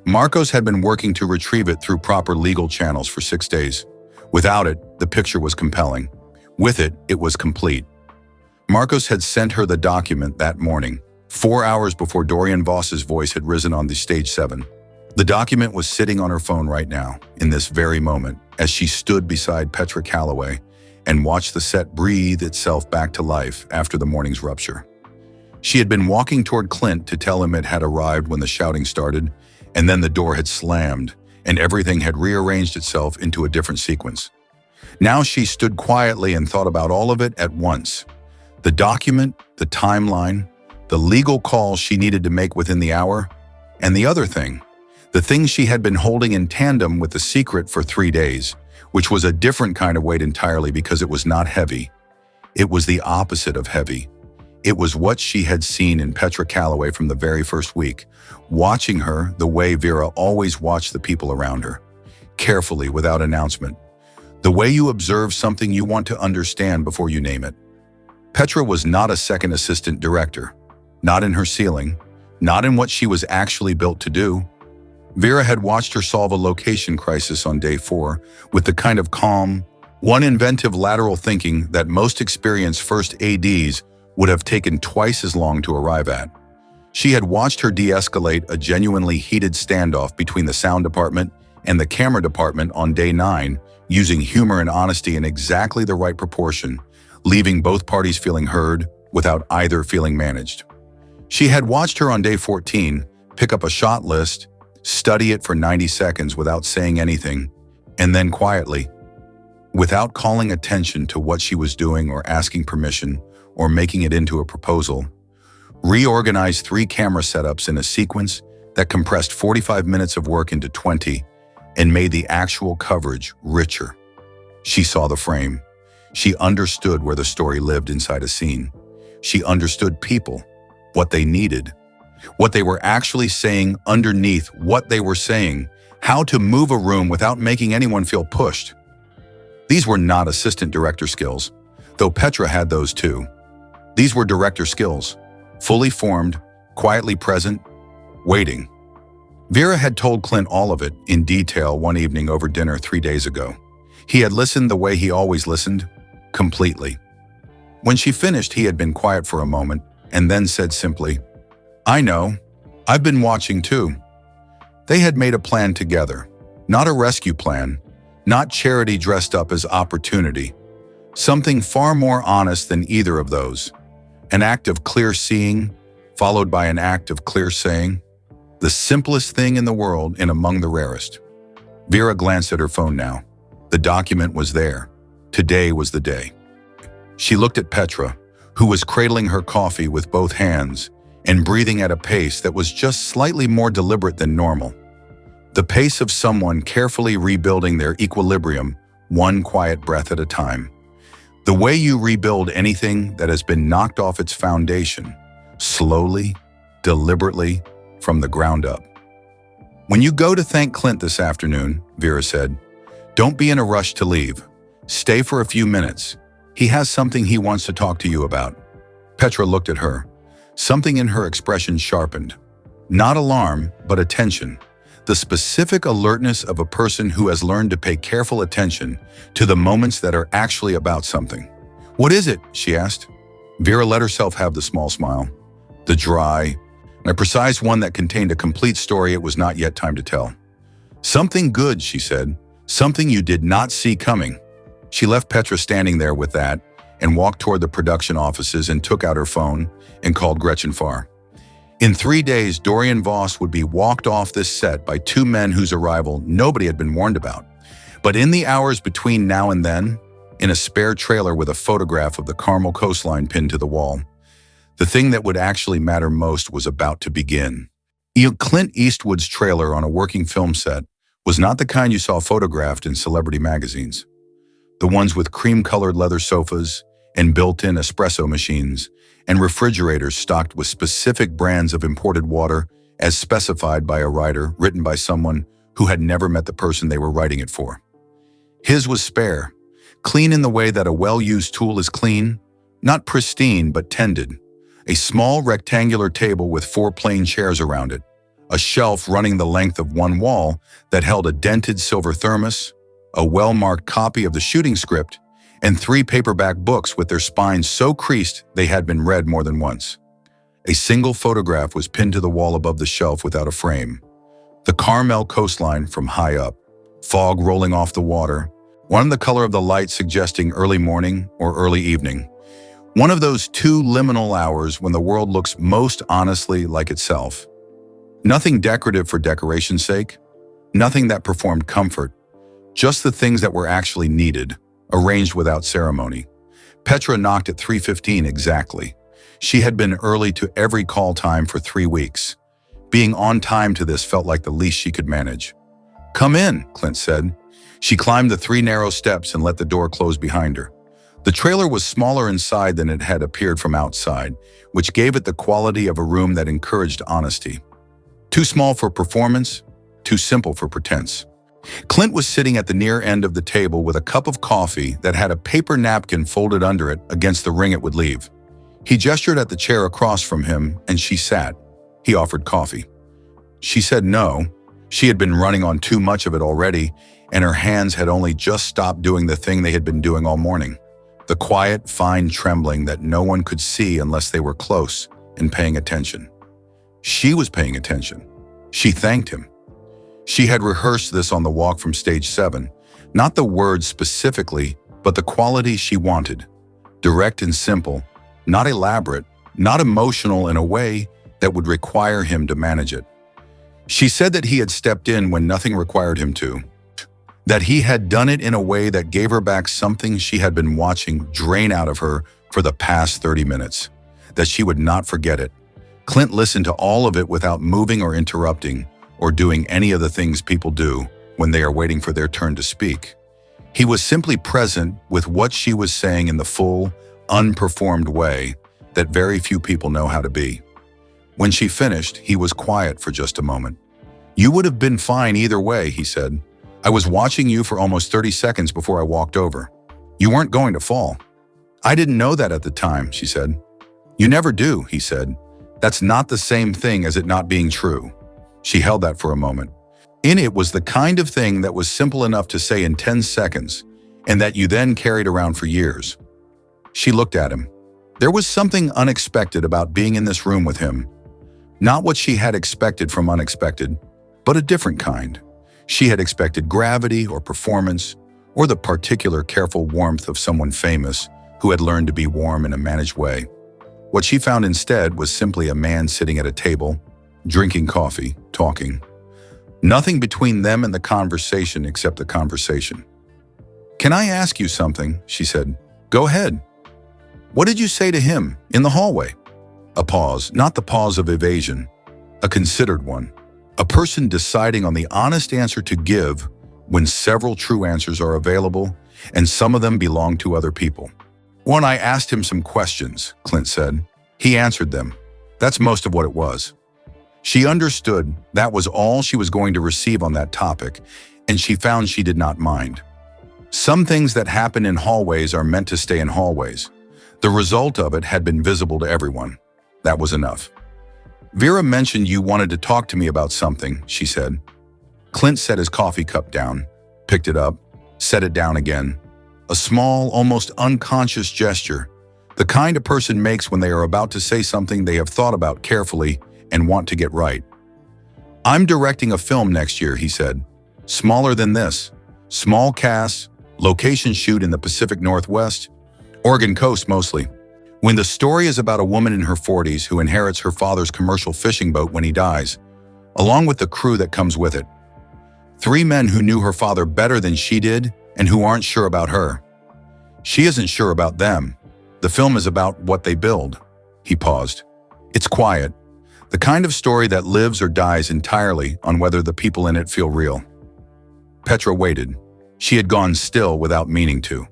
Marcos had been working to retrieve it through proper legal channels for 6 days. Without it, the picture was compelling. With it, it was complete. Marcos had sent her the document that morning, 4 hours before Dorian Voss's voice had risen on the stage 7. The document was sitting on her phone right now, in this very moment, as she stood beside Petra Calloway and watched the set breathe itself back to life after the morning's rupture. She had been walking toward Clint to tell him it had arrived when the shouting started, and then the door had slammed, and everything had rearranged itself into a different sequence. Now she stood quietly and thought about all of it at once. The document, the timeline, the legal call she needed to make within the hour, and the other thing, the thing she had been holding in tandem with the secret for 3 days, which was a different kind of weight entirely because it was not heavy. It was the opposite of heavy. It was what she had seen in Petra Calloway from the very first week, watching her the way Vera always watched the people around her, carefully without announcement, the way you observe something you want to understand before you name it. Petra was not a second assistant director, not in her ceiling, not in what she was actually built to do. Vera had watched her solve a location crisis on day 4 with the kind of calm, one inventive lateral thinking that most experienced first ADs would have taken twice as long to arrive at. She had watched her de-escalate a genuinely heated standoff between the sound department and the camera department on day 9, using humor and honesty in exactly the right proportion, leaving both parties feeling heard without either feeling managed. She had watched her on day 14 pick up a shot list, study it for 90 seconds without saying anything, and then quietly, without calling attention to what she was doing or asking permission or making it into a proposal, reorganize 3 camera setups in a sequence that compressed 45 minutes of work into 20 and made the actual coverage richer. She saw the frame. She understood where the story lived inside a scene. She understood people, what they needed, what they were actually saying underneath what they were saying, how to move a room without making anyone feel pushed. These were not assistant director skills, though Petra had those too. These were director skills, fully formed, quietly present, waiting. Vera had told Clint all of it in detail one evening over dinner 3 days ago. He had listened the way he always listened, completely. When she finished, he had been quiet for a moment and then said simply, "I know. I've been watching too." They had made a plan together, not a rescue plan, not charity dressed up as opportunity, something far more honest than either of those. An act of clear seeing, followed by an act of clear saying, the simplest thing in the world and among the rarest. Vera glanced at her phone now. The document was there. Today was the day. She looked at Petra, who was cradling her coffee with both hands and breathing at a pace that was just slightly more deliberate than normal. The pace of someone carefully rebuilding their equilibrium, one quiet breath at a time. The way you rebuild anything that has been knocked off its foundation, slowly, deliberately, from the ground up. "When you go to thank Clint this afternoon," Vera said, "don't be in a rush to leave. Stay for a few minutes. He has something he wants to talk to you about." Petra looked at her. Something in her expression sharpened. Not alarm, but attention. The specific alertness of a person who has learned to pay careful attention to the moments that are actually about something. "What is it?" she asked. Vera let herself have the small smile. The dry, a precise one that contained a complete story it was not yet time to tell. "Something good," she said. "Something you did not see coming." She left Petra standing there with that, and walked toward the production offices and took out her phone and called Gretchen Farr. In 3 days, Dorian Voss would be walked off this set by two men whose arrival nobody had been warned about. But in the hours between now and then, in a spare trailer with a photograph of the Carmel coastline pinned to the wall, the thing that would actually matter most was about to begin. Clint Eastwood's trailer on a working film set was not the kind you saw photographed in celebrity magazines. The ones with cream-colored leather sofas and built-in espresso machines and refrigerators stocked with specific brands of imported water as specified by a writer written by someone who had never met the person they were writing it for. His was spare, clean in the way that a well-used tool is clean, not pristine but tended. A small rectangular table with 4 plain chairs around it, a shelf running the length of one wall that held a dented silver thermos, a well-marked copy of the shooting script, and 3 paperback books with their spines so creased they had been read more than once. A single photograph was pinned to the wall above the shelf without a frame. The Carmel coastline from high up, fog rolling off the water, one the color of the light suggesting early morning or early evening. One of those 2 liminal hours when the world looks most honestly like itself. Nothing decorative for decoration's sake, nothing that performed comfort, just the things that were actually needed, arranged without ceremony. Petra knocked at 3:15 exactly. She had been early to every call time for 3 weeks. Being on time to this felt like the least she could manage. "Come in," Clint said. She climbed the 3 narrow steps and let the door close behind her. The trailer was smaller inside than it had appeared from outside, which gave it the quality of a room that encouraged honesty. Too small for performance, too simple for pretense. Clint was sitting at the near end of the table with a cup of coffee that had a paper napkin folded under it against the ring it would leave. He gestured at the chair across from him, and she sat. He offered coffee. She said no. She had been running on too much of it already, and her hands had only just stopped doing the thing they had been doing all morning. The quiet, fine trembling that no one could see unless they were close and paying attention. She was paying attention. She thanked him. She had rehearsed this on the walk from stage 7, not the words specifically, but the quality she wanted. Direct and simple, not elaborate, not emotional in a way that would require him to manage it. She said that he had stepped in when nothing required him to, that he had done it in a way that gave her back something she had been watching drain out of her for the past 30 minutes, that she would not forget it. Clint listened to all of it without moving or interrupting or doing any of the things people do when they are waiting for their turn to speak. He was simply present with what she was saying in the full, unperformed way that very few people know how to be. When she finished, he was quiet for just a moment. "You would have been fine either way," he said. "I was watching you for almost 30 seconds before I walked over. You weren't going to fall." "I didn't know that at the time," she said. "You never do," he said. "That's not the same thing as it not being true." She held that for a moment. In it was the kind of thing that was simple enough to say in 10 seconds, and that you then carried around for years. She looked at him. There was something unexpected about being in this room with him. Not what she had expected from unexpected, but a different kind. She had expected gravity or performance, or the particular careful warmth of someone famous who had learned to be warm in a managed way. What she found instead was simply a man sitting at a table, drinking coffee, talking. Nothing between them and the conversation except the conversation. "Can I ask you something?" she said. "Go ahead." "What did you say to him in the hallway?" A pause, not the pause of evasion, a considered one. A person deciding on the honest answer to give when several true answers are available and some of them belong to other people. "When I asked him some questions," Clint said. "He answered them. That's most of what it was." She understood that was all she was going to receive on that topic, and she found she did not mind. Some things that happen in hallways are meant to stay in hallways. The result of it had been visible to everyone. That was enough. "Vera mentioned you wanted to talk to me about something," she said. Clint set his coffee cup down, picked it up, set it down again. A small, almost unconscious gesture, the kind a person makes when they are about to say something they have thought about carefully and want to get right. "I'm directing a film next year," he said. "Smaller than this. Small cast, location shoot in the Pacific Northwest. Oregon coast mostly. When the story is about a woman in her 40s who inherits her father's commercial fishing boat when he dies, along with the crew that comes with it. 3 men who knew her father better than she did and who aren't sure about her. She isn't sure about them. The film is about what they build. He paused. It's quiet. The kind of story that lives or dies entirely on whether the people in it feel real. Petra waited. She had gone still without meaning to.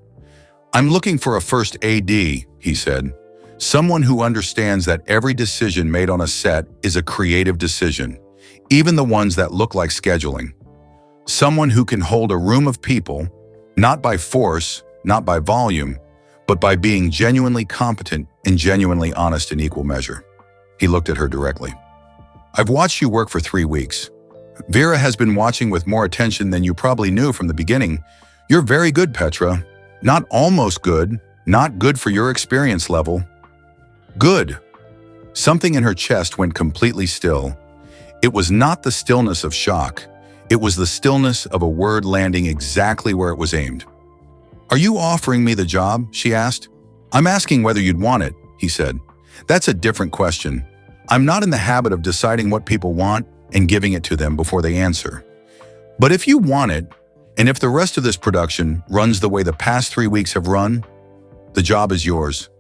I'm looking for a first AD, he said. Someone who understands that every decision made on a set is a creative decision, even the ones that look like scheduling. Someone who can hold a room of people, not by force, not by volume, but by being genuinely competent and genuinely honest in equal measure. He looked at her directly. I've watched you work for 3 weeks. Vera has been watching with more attention than you probably knew from the beginning. You're very good, Petra. Not almost good, not good for your experience level. Good. Something in her chest went completely still. It was not the stillness of shock. It was the stillness of a word landing exactly where it was aimed. Are you offering me the job? She asked. I'm asking whether you'd want it, he said. That's a different question. I'm not in the habit of deciding what people want and giving it to them before they answer. But if you want it, and if the rest of this production runs the way the past 3 weeks have run, the job is yours.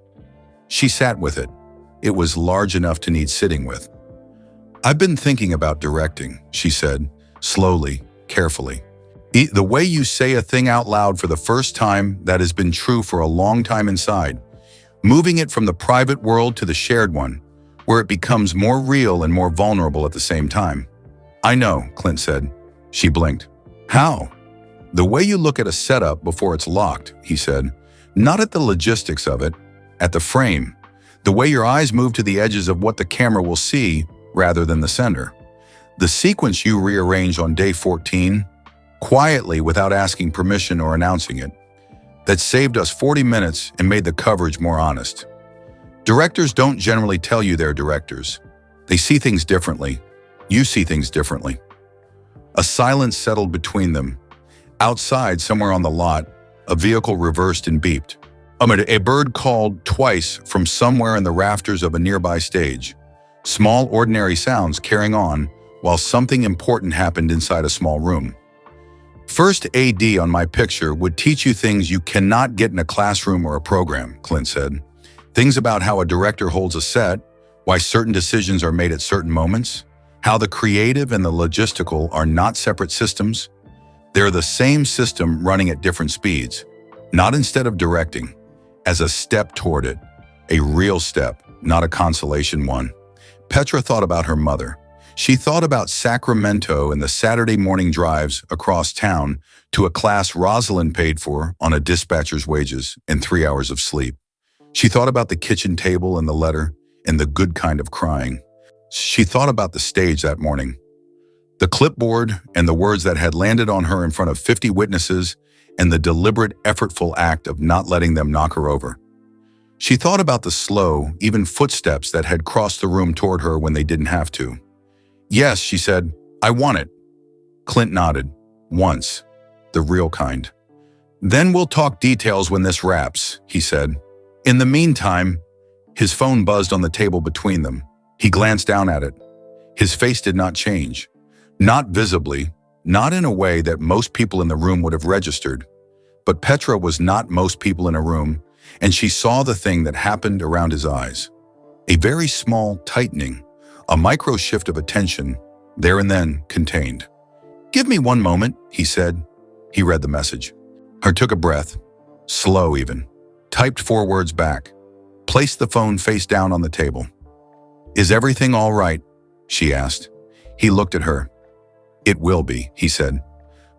She sat with it. It was large enough to need sitting with. I've been thinking about directing, she said, slowly, carefully. The way you say a thing out loud for the first time that has been true for a long time inside, moving it from the private world to the shared one, where it becomes more real and more vulnerable at the same time. I know, Clint said. She blinked. How? The way you look at a setup before it's locked, he said. Not at the logistics of it, at the frame. The way your eyes move to the edges of what the camera will see rather than the center. The sequence you rearrange on day 14, quietly without asking permission or announcing it, that saved us 40 minutes and made the coverage more honest. Directors don't generally tell you they're directors. They see things differently. You see things differently. A silence settled between them. Outside, somewhere on the lot, a vehicle reversed and beeped. A bird called twice from somewhere in the rafters of a nearby stage. Small, ordinary sounds carrying on while something important happened inside a small room. First AD on my picture would teach you things you cannot get in a classroom or a program, Clint said. Things about how a director holds a set, why certain decisions are made at certain moments, how the creative and the logistical are not separate systems. They're the same system running at different speeds, not instead of directing, as a step toward it, a real step, not a consolation one. Petra thought about her mother. She thought about Sacramento and the Saturday morning drives across town to a class Rosalind paid for on a dispatcher's wages and 3 hours of sleep. She thought about the kitchen table and the letter and the good kind of crying. She thought about the stage that morning, the clipboard and the words that had landed on her in front of 50 witnesses and the deliberate, effortful act of not letting them knock her over. She thought about the slow, even footsteps that had crossed the room toward her when they didn't have to. Yes, she said, I want it. Clint nodded. Once. The real kind. Then we'll talk details when this wraps, he said. In the meantime, his phone buzzed on the table between them. He glanced down at it. His face did not change. Not visibly, not in a way that most people in the room would have registered. But Petra was not most people in a room, and she saw the thing that happened around his eyes. A very small tightening, a micro shift of attention, there and then contained. Give me 1 moment, he said. He read the message. Her took a breath, slow even, typed 4 words back, placed the phone face down on the table. Is everything all right? She asked. He looked at her. It will be, he said,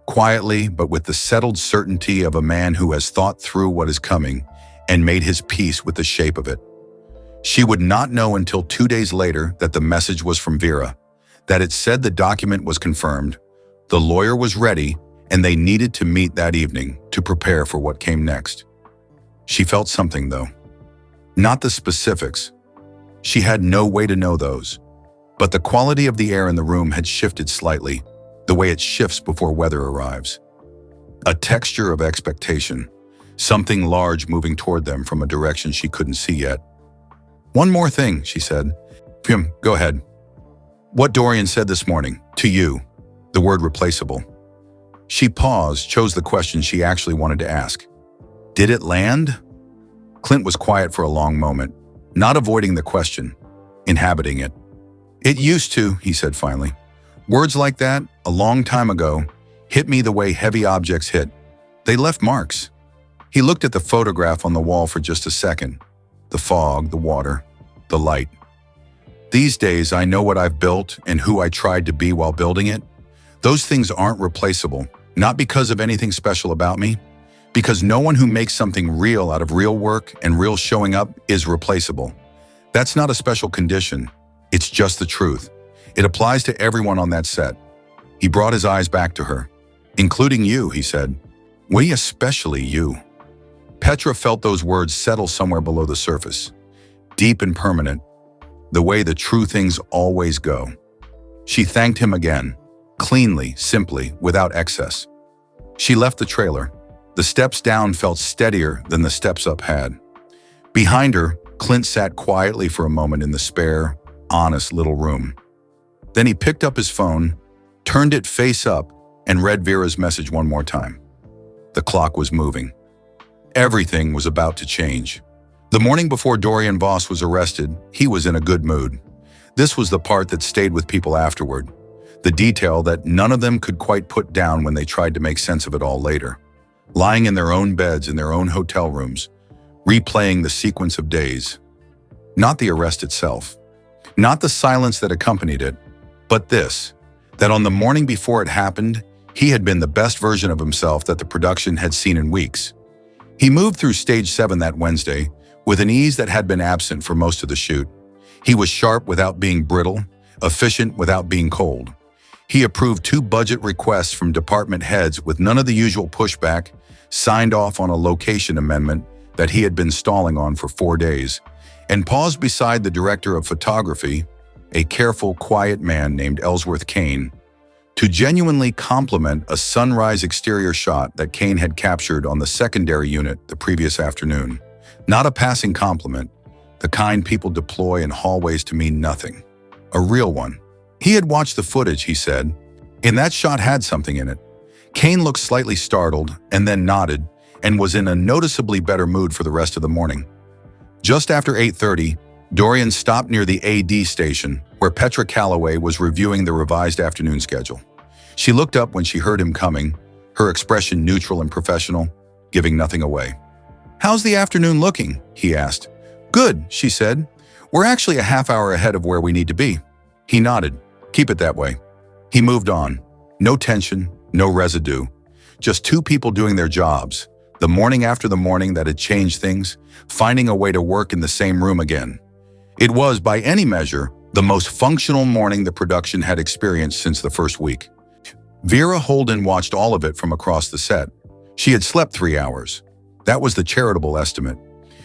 quietly but with the settled certainty of a man who has thought through what is coming and made his peace with the shape of it. She would not know until 2 days later that the message was from Vera, that it said the document was confirmed, the lawyer was ready, and they needed to meet that evening to prepare for what came next. She felt something, though. Not the specifics. She had no way to know those. But the quality of the air in the room had shifted slightly, the way it shifts before weather arrives. A texture of expectation. something large moving toward them from a direction she couldn't see yet. "One more thing," she said. Go ahead." "What Dorian said this morning, to you, the word replaceable." She paused, chose the question she actually wanted to ask. "Did it land?" Clint was quiet for a long moment, not avoiding the question, inhabiting it. "It used to," he said finally. "Words like that, a long time ago, hit me the way heavy objects hit. They left marks." He looked at the photograph on the wall for just a second. The fog, the water, the light. "These days, I know what I've built and who I tried to be while building it. Those things aren't replaceable, not because of anything special about me, because no one who makes something real out of real work and real showing up is replaceable. That's not a special condition. It's just the truth. It applies to everyone on that set." He brought his eyes back to her. "Including you," he said. "We, especially you." Petra felt those words settle somewhere below the surface, deep and permanent, the way the true things always go. She thanked him again, cleanly, simply, without excess. She left the trailer. The steps down felt steadier than the steps up had. Behind her, Clint sat quietly for a moment in the spare, honest little room. Then he picked up his phone, turned it face up, and read Vera's message one more time. The clock was moving. Everything was about to change. The morning before Dorian Voss was arrested, he was in a good mood. This was the part that stayed with people afterward, the detail that none of them could quite put down when they tried to make sense of it all later. Lying in their own beds in their own hotel rooms, replaying the sequence of days. Not the arrest itself, not the silence that accompanied it, but this, that on the morning before it happened, he had been the best version of himself that the production had seen in weeks. He moved through stage 7 that Wednesday with an ease that had been absent for most of the shoot. He was sharp without being brittle, efficient without being cold. He approved 2 budget requests from department heads with none of the usual pushback, signed off on a location amendment that he had been stalling on for 4 days, and paused beside the director of photography, a careful, quiet man named Ellsworth Kane, to genuinely compliment a sunrise exterior shot that Kane had captured on the secondary unit the previous afternoon. Not a passing compliment, the kind people deploy in hallways to mean nothing. A real one. He had watched the footage, he said, and that shot had something in it. Kane looked slightly startled and then nodded and was in a noticeably better mood for the rest of the morning. Just after 8:30, Dorian stopped near the AD station where Petra Calloway was reviewing the revised afternoon schedule. She looked up when she heard him coming, her expression neutral and professional, giving nothing away. "How's the afternoon looking?" he asked. "Good," she said. "We're actually a half hour ahead of where we need to be." He nodded. "Keep it that way." He moved on. No tension, no residue. Just 2 people doing their jobs. The morning after the morning that had changed things, finding a way to work in the same room again. It was, by any measure, the most functional morning the production had experienced since the first week. Vera Holden watched all of it from across the set. She had slept 3 hours. That was the charitable estimate.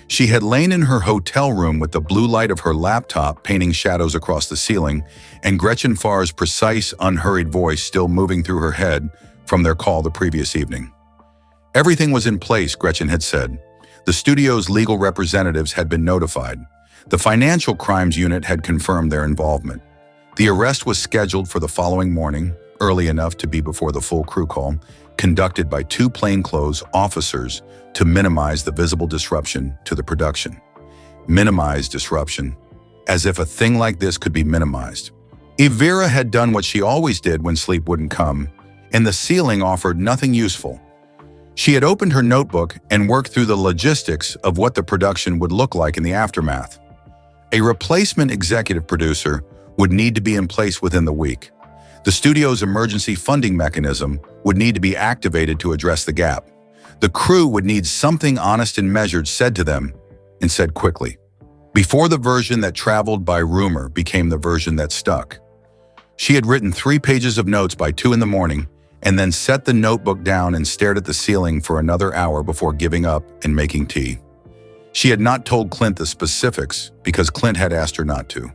She had lain in her hotel room with the blue light of her laptop painting shadows across the ceiling and Gretchen Farr's precise, unhurried voice still moving through her head from their call the previous evening. Everything was in place, Gretchen had said. The studio's legal representatives had been notified. The financial crimes unit had confirmed their involvement. The arrest was scheduled for the following morning, early enough to be before the full crew call, conducted by 2 plainclothes officers to minimize the visible disruption to the production. Minimize disruption, as if a thing like this could be minimized. If Vera had done what she always did when sleep wouldn't come, and the ceiling offered nothing useful, she had opened her notebook and worked through the logistics of what the production would look like in the aftermath. A replacement executive producer would need to be in place within the week. The studio's emergency funding mechanism would need to be activated to address the gap. The crew would need something honest and measured said to them, and said quickly, before the version that traveled by rumor became the version that stuck. She had written 3 pages of notes by 2 in the morning, and then set the notebook down and stared at the ceiling for another hour before giving up and making tea. She had not told Clint the specifics because Clint had asked her not to.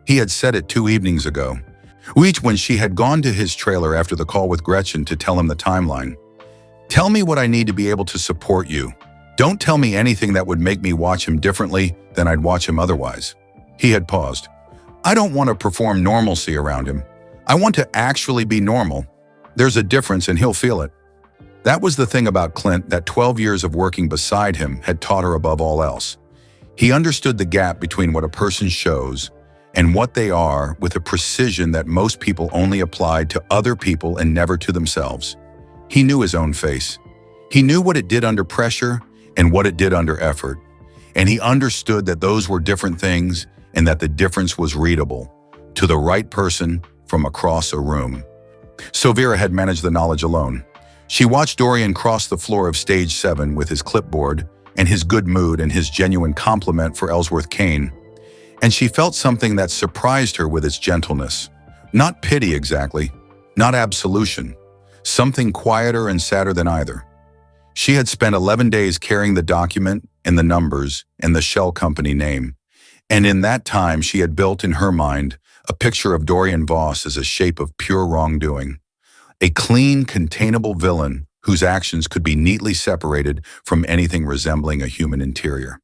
He had said it 2 evenings ago, each when she had gone to his trailer after the call with Gretchen to tell him the timeline. "Tell me what I need to be able to support you," Don't tell me anything that would make me watch him differently than I'd watch him otherwise. He had paused. I don't want to perform normalcy around him. I want to actually be normal. There's a difference and he'll feel it. That was the thing about Clint that 12 years of working beside him had taught her above all else. He understood the gap between what a person shows and what they are with a precision that most people only applied to other people and never to themselves. He knew his own face. He knew what it did under pressure and what it did under effort. And he understood that those were different things and that the difference was readable to the right person from across a room. So Vera had managed the knowledge alone. She watched Dorian cross the floor of stage 7 with his clipboard and his good mood and his genuine compliment for Ellsworth Kane. And she felt something that surprised her with its gentleness. Not pity exactly, not absolution, something quieter and sadder than either. She had spent 11 days carrying the document and the numbers and the shell company name. And in that time, she had built in her mind a picture of Dorian Voss as a shape of pure wrongdoing. A clean, containable villain whose actions could be neatly separated from anything resembling a human interior.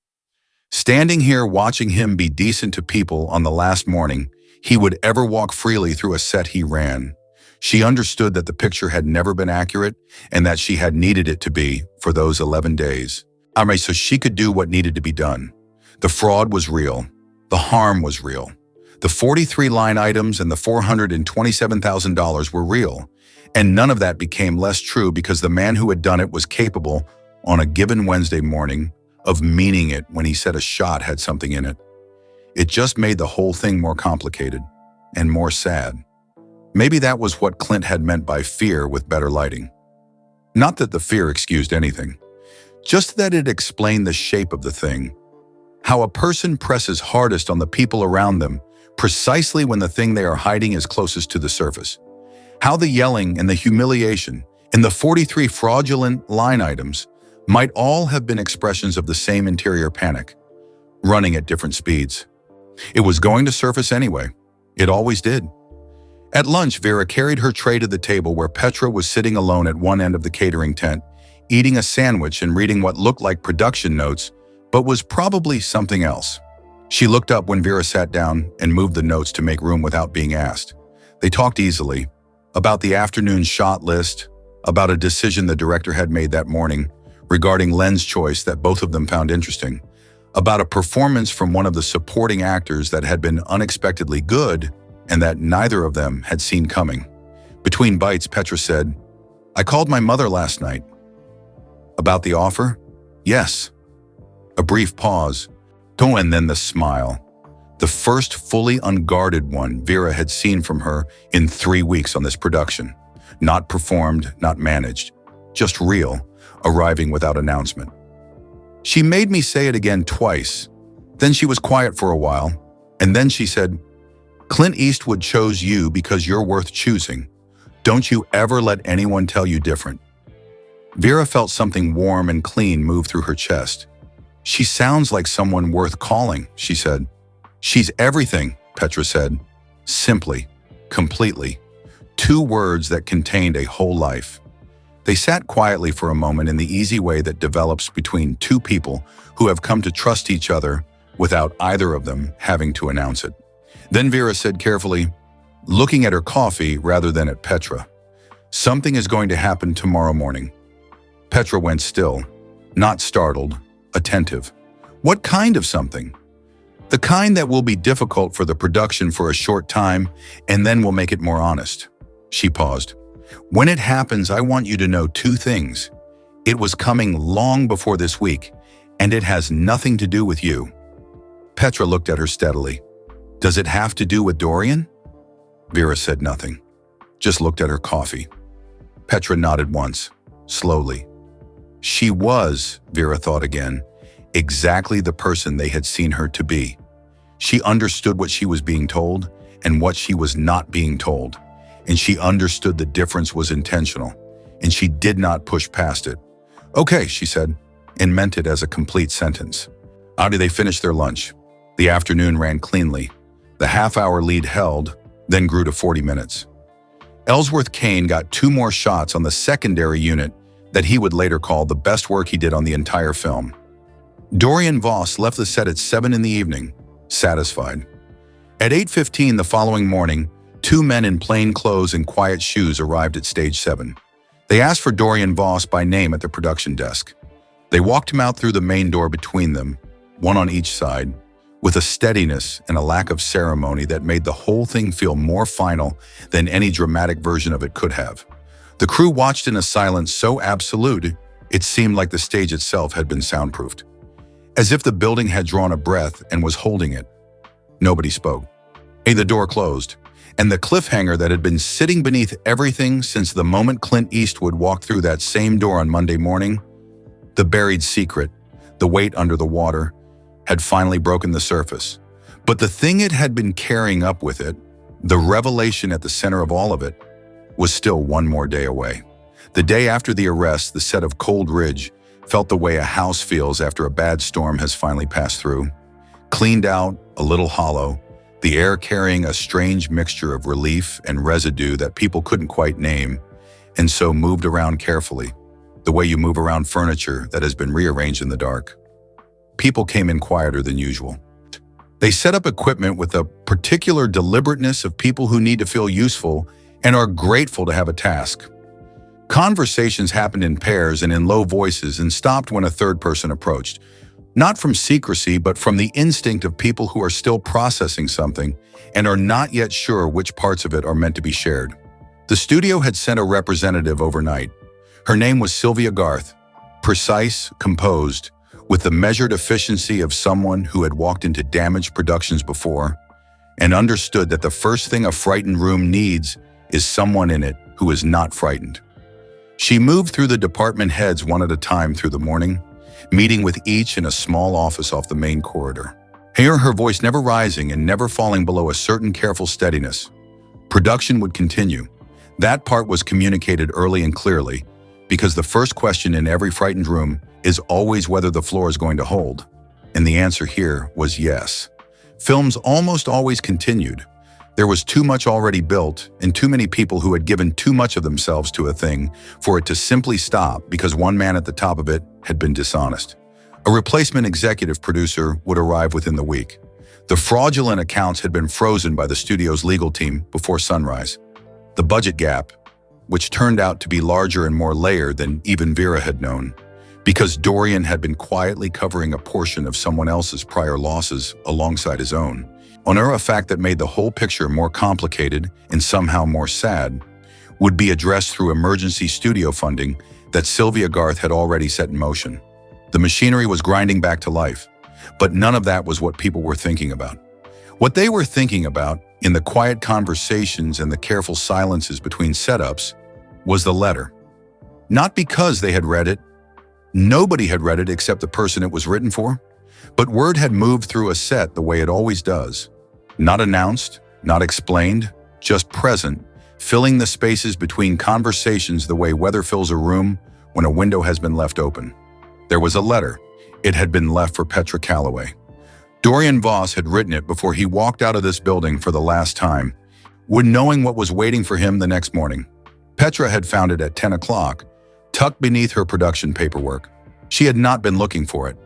Standing here watching him be decent to people on the last morning he would ever walk freely through a set he ran, she understood that the picture had never been accurate and that she had needed it to be for those 11 days. So she could do what needed to be done. The fraud was real. The harm was real. The 43 line items and the $427,000 were real. And none of that became less true because the man who had done it was capable, on a given Wednesday morning, of meaning it when he said a shot had something in it. It just made the whole thing more complicated and more sad. Maybe that was what Clint had meant by fear with better lighting. Not that the fear excused anything, just that it explained the shape of the thing. How a person presses hardest on the people around them precisely when the thing they are hiding is closest to the surface. How the yelling and the humiliation and the 43 fraudulent line items might all have been expressions of the same interior panic, running at different speeds. It was going to surface anyway. It always did. At lunch, Vera carried her tray to the table where Petra was sitting alone at one end of the catering tent, eating a sandwich and reading what looked like production notes, but was probably something else. She looked up when Vera sat down and moved the notes to make room without being asked. They talked easily, about the afternoon shot list, about a decision the director had made that morning regarding lens choice that both of them found interesting, about a performance from one of the supporting actors that had been unexpectedly good and that neither of them had seen coming. Between bites, Petra said, "I called my mother last night." "About the offer?" "Yes." A brief pause. Oh, and then the smile. The first fully unguarded one Vera had seen from her in 3 weeks on this production. Not performed, not managed. Just real, arriving without announcement. "She made me say it again twice. Then she was quiet for a while. And then she said, 'Clint Eastwood chose you because you're worth choosing. Don't you ever let anyone tell you different.'" Vera felt something warm and clean move through her chest. "She sounds like someone worth calling," she said. "She's everything," Petra said. Simply, completely. 2 words that contained a whole life. They sat quietly for a moment in the easy way that develops between 2 people who have come to trust each other without either of them having to announce it. Then Vera said carefully, looking at her coffee rather than at Petra, "Something is going to happen tomorrow morning." Petra went still, not startled, attentive. "What kind of something?" "The kind that will be difficult for the production for a short time and then will make it more honest." She paused. "When it happens, I want you to know 2 things. It was coming long before this week, and it has nothing to do with you." Petra looked at her steadily. "Does it have to do with Dorian?" Vera said nothing, just looked at her coffee. Petra nodded once, slowly. She was, Vera thought again, exactly the person they had seen her to be. She understood what she was being told and what she was not being told, and she understood the difference was intentional, and she did not push past it. "Okay," she said, and meant it as a complete sentence. After they finished their lunch, the afternoon ran cleanly. The half-hour lead held, then grew to 40 minutes. Ellsworth Kane got 2 more shots on the secondary unit that he would later call the best work he did on the entire film. Dorian Voss left the set at 7 in the evening, satisfied. At 8:15 the following morning, two men in plain clothes and quiet shoes arrived at stage 7. They asked for Dorian Voss by name at the production desk. They walked him out through the main door between them, one on each side, with a steadiness and a lack of ceremony that made the whole thing feel more final than any dramatic version of it could have. The crew watched in a silence so absolute, it seemed like the stage itself had been soundproofed. As if the building had drawn a breath and was holding it. Nobody spoke. The door closed, and the cliffhanger that had been sitting beneath everything since the moment Clint Eastwood walked through that same door on Monday morning, the buried secret, the weight under the water, had finally broken the surface. But the thing it had been carrying up with it, the revelation at the center of all of it, was still one more day away. The day after the arrest, the set of Cold Ridge felt the way a house feels after a bad storm has finally passed through. Cleaned out, a little hollow, the air carrying a strange mixture of relief and residue that people couldn't quite name, and so moved around carefully, the way you move around furniture that has been rearranged in the dark. People came in quieter than usual. They set up equipment with a particular deliberateness of people who need to feel useful and are grateful to have a task. Conversations happened in pairs and in low voices and stopped when a third person approached. Not from secrecy, but from the instinct of people who are still processing something and are not yet sure which parts of it are meant to be shared. The studio had sent a representative overnight. Her name was Sylvia Garth, precise, composed, with the measured efficiency of someone who had walked into damaged productions before and understood that the first thing a frightened room needs is someone in it who is not frightened. She moved through the department heads one at a time through the morning, meeting with each in a small office off the main corridor. Here, her voice never rising and never falling below a certain careful steadiness. Production would continue. That part was communicated early and clearly, because the first question in every frightened room is always whether the floor is going to hold. And the answer here was yes. Films almost always continued. There was too much already built and too many people who had given too much of themselves to a thing for it to simply stop because one man at the top of it had been dishonest. A replacement executive producer would arrive within the week. The fraudulent accounts had been frozen by the studio's legal team before sunrise. The budget gap, which turned out to be larger and more layered than even Vera had known, because Dorian had been quietly covering a portion of someone else's prior losses alongside his own. A fact that made the whole picture more complicated and somehow more sad, would be addressed through emergency studio funding that Sylvia Garth had already set in motion. The machinery was grinding back to life, but none of that was what people were thinking about. What they were thinking about, in the quiet conversations and the careful silences between setups, was the letter. Not because they had read it. Nobody had read it except the person it was written for. But word had moved through a set the way it always does. Not announced, not explained, just present, filling the spaces between conversations the way weather fills a room when a window has been left open. There was a letter. It had been left for Petra Calloway. Dorian Voss had written it before he walked out of this building for the last time, when knowing what was waiting for him the next morning. Petra had found it at 10 o'clock, tucked beneath her production paperwork. She had not been looking for it.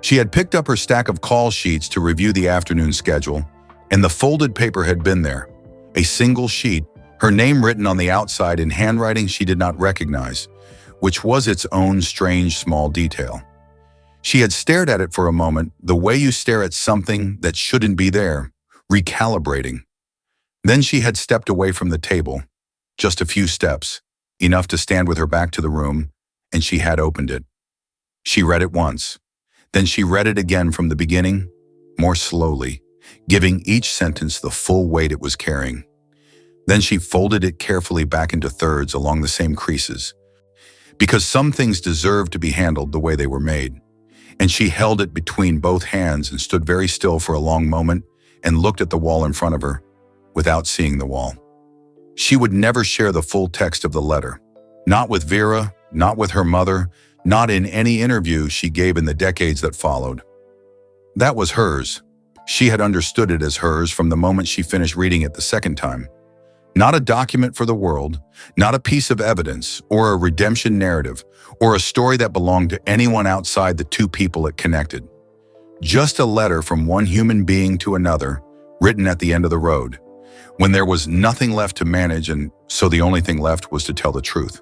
She had picked up her stack of call sheets to review the afternoon schedule, and the folded paper had been there. A single sheet, her name written on the outside in handwriting she did not recognize, which was its own strange small detail. She had stared at it for a moment, the way you stare at something that shouldn't be there, recalibrating. Then she had stepped away from the table, just a few steps, enough to stand with her back to the room, and she had opened it. She read it once. Then she read it again from the beginning, more slowly, giving each sentence the full weight it was carrying. Then she folded it carefully back into thirds along the same creases, because some things deserved to be handled the way they were made. And she held it between both hands and stood very still for a long moment and looked at the wall in front of her, without seeing the wall. She would never share the full text of the letter, not with Vera, not with her mother, not in any interview she gave in the decades that followed. That was hers. She had understood it as hers from the moment she finished reading it the second time. Not a document for the world, not a piece of evidence or a redemption narrative or a story that belonged to anyone outside the two people it connected. Just a letter from one human being to another, written at the end of the road, when there was nothing left to manage, and so the only thing left was to tell the truth.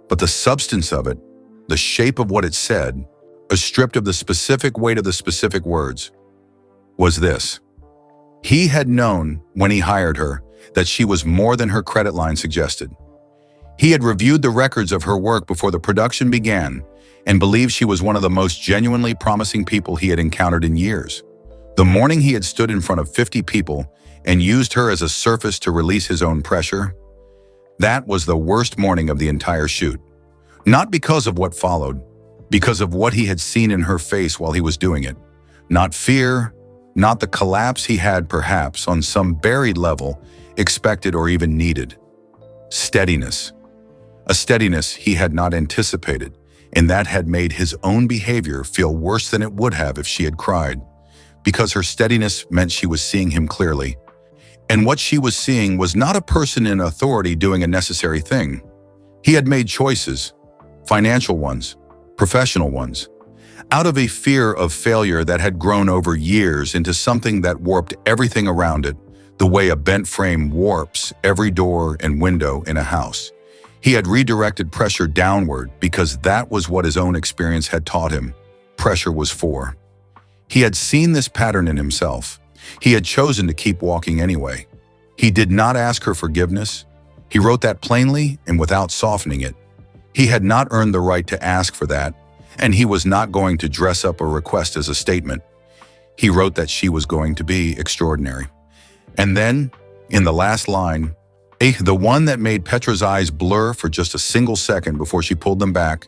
But the substance of it, the shape of what it said, stripped of the specific weight of the specific words, was this. He had known when he hired her that she was more than her credit line suggested. He had reviewed the records of her work before the production began and believed she was one of the most genuinely promising people he had encountered in years. The morning he had stood in front of 50 people and used her as a surface to release his own pressure, that was the worst morning of the entire shoot. Not because of what followed, because of what he had seen in her face while he was doing it. Not fear, not the collapse he had perhaps on some buried level expected or even needed. Steadiness. A steadiness he had not anticipated, and that had made his own behavior feel worse than it would have if she had cried, because her steadiness meant she was seeing him clearly. And what she was seeing was not a person in authority doing a necessary thing. He had made choices, financial ones, professional ones, out of a fear of failure that had grown over years into something that warped everything around it, the way a bent frame warps every door and window in a house. He had redirected pressure downward because that was what his own experience had taught him. Pressure was for. He had seen this pattern in himself. He had chosen to keep walking anyway. He did not ask her forgiveness. He wrote that plainly and without softening it. He had not earned the right to ask for that, and he was not going to dress up a request as a statement. He wrote that she was going to be extraordinary. And then, in the last line, the one that made Petra's eyes blur for just a single second before she pulled them back,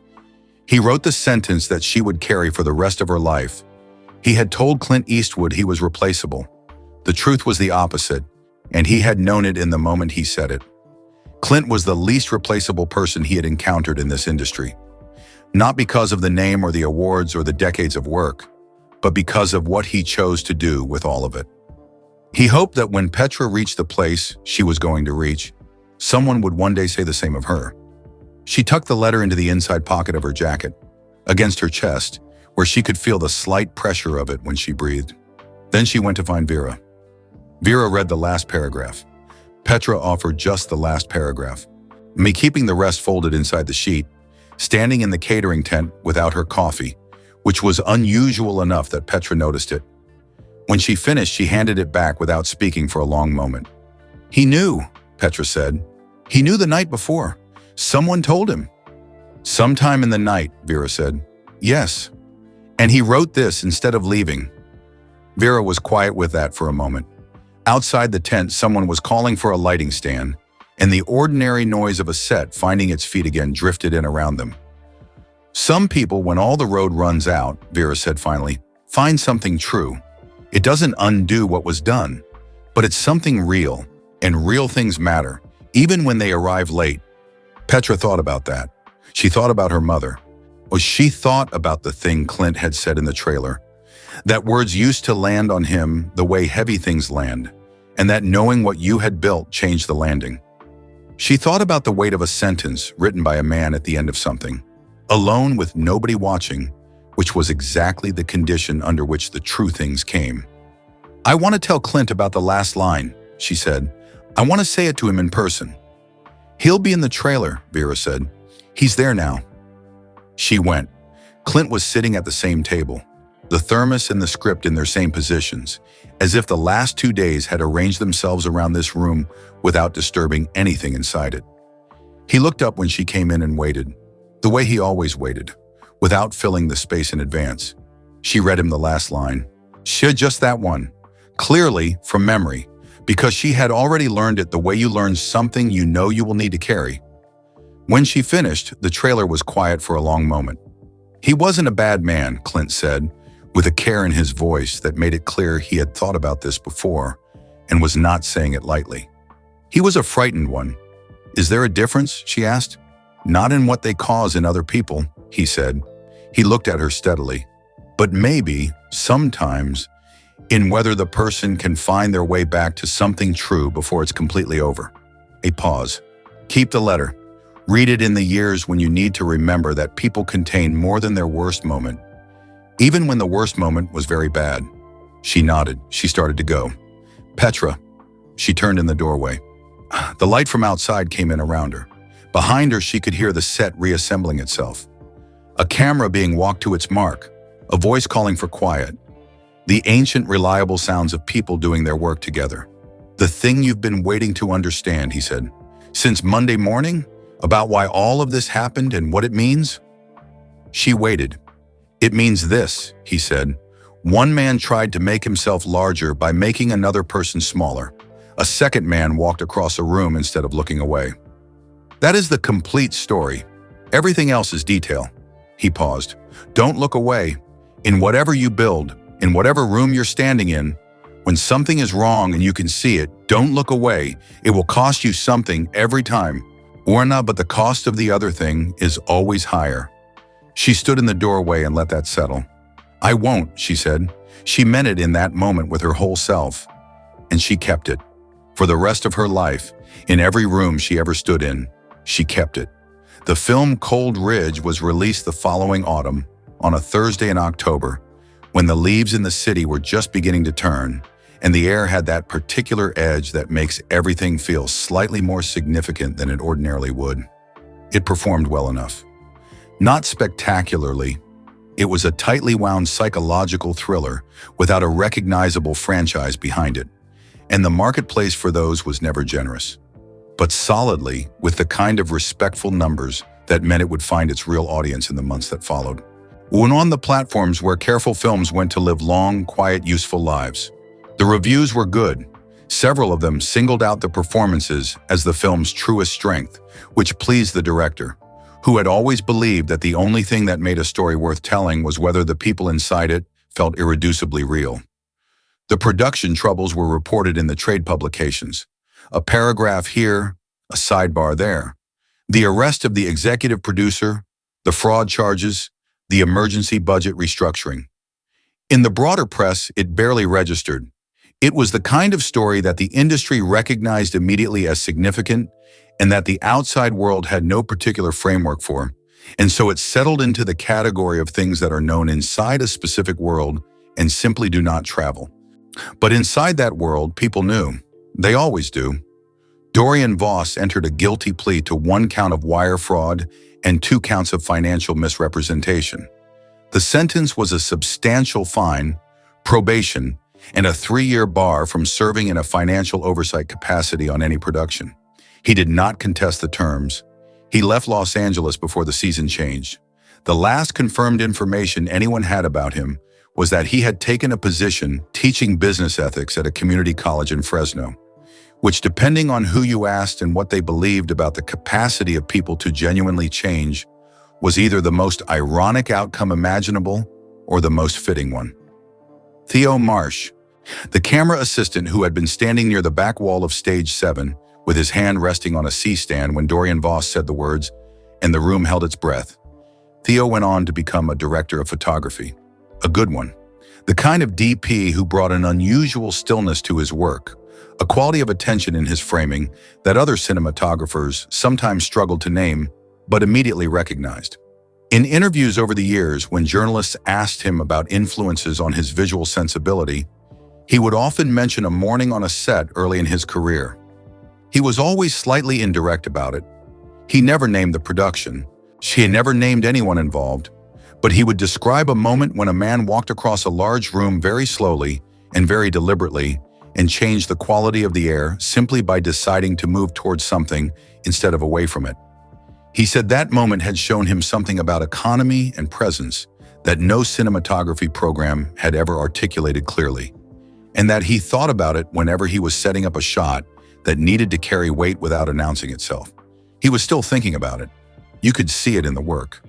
he wrote the sentence that she would carry for the rest of her life. He had told Clint Eastwood he was replaceable. The truth was the opposite, and he had known it in the moment he said it. Clint was the least replaceable person he had encountered in this industry. Not because of the name or the awards or the decades of work, but because of what he chose to do with all of it. He hoped that when Petra reached the place she was going to reach, someone would one day say the same of her. She tucked the letter into the inside pocket of her jacket, against her chest, where she could feel the slight pressure of it when she breathed. Then she went to find Vera. Vera read the last paragraph. Petra offered just the last paragraph, me keeping the rest folded inside the sheet, standing in the catering tent without her coffee, which was unusual enough that Petra noticed it. When she finished, she handed it back without speaking for a long moment. He knew, Petra said. He knew the night before. Someone told him. Sometime in the night, Vera said. Yes. And he wrote this instead of leaving. Vera was quiet with that for a moment. Outside the tent, someone was calling for a lighting stand, and the ordinary noise of a set finding its feet again drifted in around them. Some people, when all the road runs out, Vera said finally, find something true. It doesn't undo what was done, but it's something real, and real things matter, even when they arrive late. Petra thought about that. She thought about her mother. Or she thought about the thing Clint had said in the trailer, that words used to land on him the way heavy things land, and that knowing what you had built changed the landing. She thought about the weight of a sentence written by a man at the end of something, alone with nobody watching, which was exactly the condition under which the true things came. I want to tell Clint about the last line, she said. I want to say it to him in person. He'll be in the trailer, Vera said. He's there now. She went. Clint was sitting at the same table, the thermos and the script in their same positions, as if the last 2 days had arranged themselves around this room without disturbing anything inside it. He looked up when she came in and waited, the way he always waited, without filling the space in advance. She read him the last line. Just that one, clearly from memory, because she had already learned it the way you learn something you know you will need to carry. When she finished, the trailer was quiet for a long moment. He wasn't a bad man, Clint said, with a care in his voice that made it clear he had thought about this before and was not saying it lightly. He was a frightened one. Is there a difference, she asked. Not in what they cause in other people, he said. He looked at her steadily. But maybe, sometimes, in whether the person can find their way back to something true before it's completely over. A pause. Keep the letter. Read it in the years when you need to remember that people contain more than their worst moment. Even when the worst moment was very bad. She nodded. She started to go. Petra. She turned in the doorway. The light from outside came in around her. Behind her, she could hear the set reassembling itself. A camera being walked to its mark. A voice calling for quiet. The ancient, reliable sounds of people doing their work together. The thing you've been waiting to understand, he said. Since Monday morning? About why all of this happened and what it means? She waited. It means this, he said. One man tried to make himself larger by making another person smaller. A second man walked across a room instead of looking away. That is the complete story. Everything else is detail. He paused. Don't look away. In whatever you build, in whatever room you're standing in, when something is wrong and you can see it, don't look away. It will cost you something every time. Orna, but the cost of the other thing is always higher. She stood in the doorway and let that settle. I won't, she said. She meant it in that moment with her whole self. And she kept it. For the rest of her life, in every room she ever stood in, she kept it. The film Cold Ridge was released the following autumn, on a Thursday in October, when the leaves in the city were just beginning to turn, and the air had that particular edge that makes everything feel slightly more significant than it ordinarily would. It performed well enough. Not spectacularly. It was a tightly wound psychological thriller without a recognizable franchise behind it, and the marketplace for those was never generous. But solidly, with the kind of respectful numbers that meant it would find its real audience in the months that followed. When on the platforms where careful films went to live long, quiet, useful lives. The reviews were good. Several of them singled out the performances as the film's truest strength, which pleased the director, who had always believed that the only thing that made a story worth telling was whether the people inside it felt irreducibly real. The production troubles were reported in the trade publications. A paragraph here, a sidebar there. The arrest of the executive producer, the fraud charges, the emergency budget restructuring. In the broader press, it barely registered. It was the kind of story that the industry recognized immediately as significant and that the outside world had no particular framework for, and so it settled into the category of things that are known inside a specific world and simply do not travel. But inside that world, people knew. They always do. Dorian Voss entered a guilty plea to 1 count of wire fraud and 2 counts of financial misrepresentation. The sentence was a substantial fine, probation, and a 3-year bar from serving in a financial oversight capacity on any production. He did not contest the terms. He left Los Angeles before the season changed. The last confirmed information anyone had about him was that he had taken a position teaching business ethics at a community college in Fresno, which, depending on who you asked and what they believed about the capacity of people to genuinely change, was either the most ironic outcome imaginable or the most fitting one. Theo Marsh, the camera assistant who had been standing near the back wall of stage 7, with his hand resting on a C-stand when Dorian Voss said the words, and the room held its breath. Theo went on to become a director of photography. A good one. The kind of DP who brought an unusual stillness to his work, a quality of attention in his framing that other cinematographers sometimes struggled to name, but immediately recognized. In interviews over the years, when journalists asked him about influences on his visual sensibility, he would often mention a morning on a set early in his career. He was always slightly indirect about it. He never named the production. She never named anyone involved. But he would describe a moment when a man walked across a large room very slowly and very deliberately and changed the quality of the air simply by deciding to move towards something instead of away from it. He said that moment had shown him something about economy and presence that no cinematography program had ever articulated clearly, and that he thought about it whenever he was setting up a shot that needed to carry weight without announcing itself. He was still thinking about it. You could see it in the work.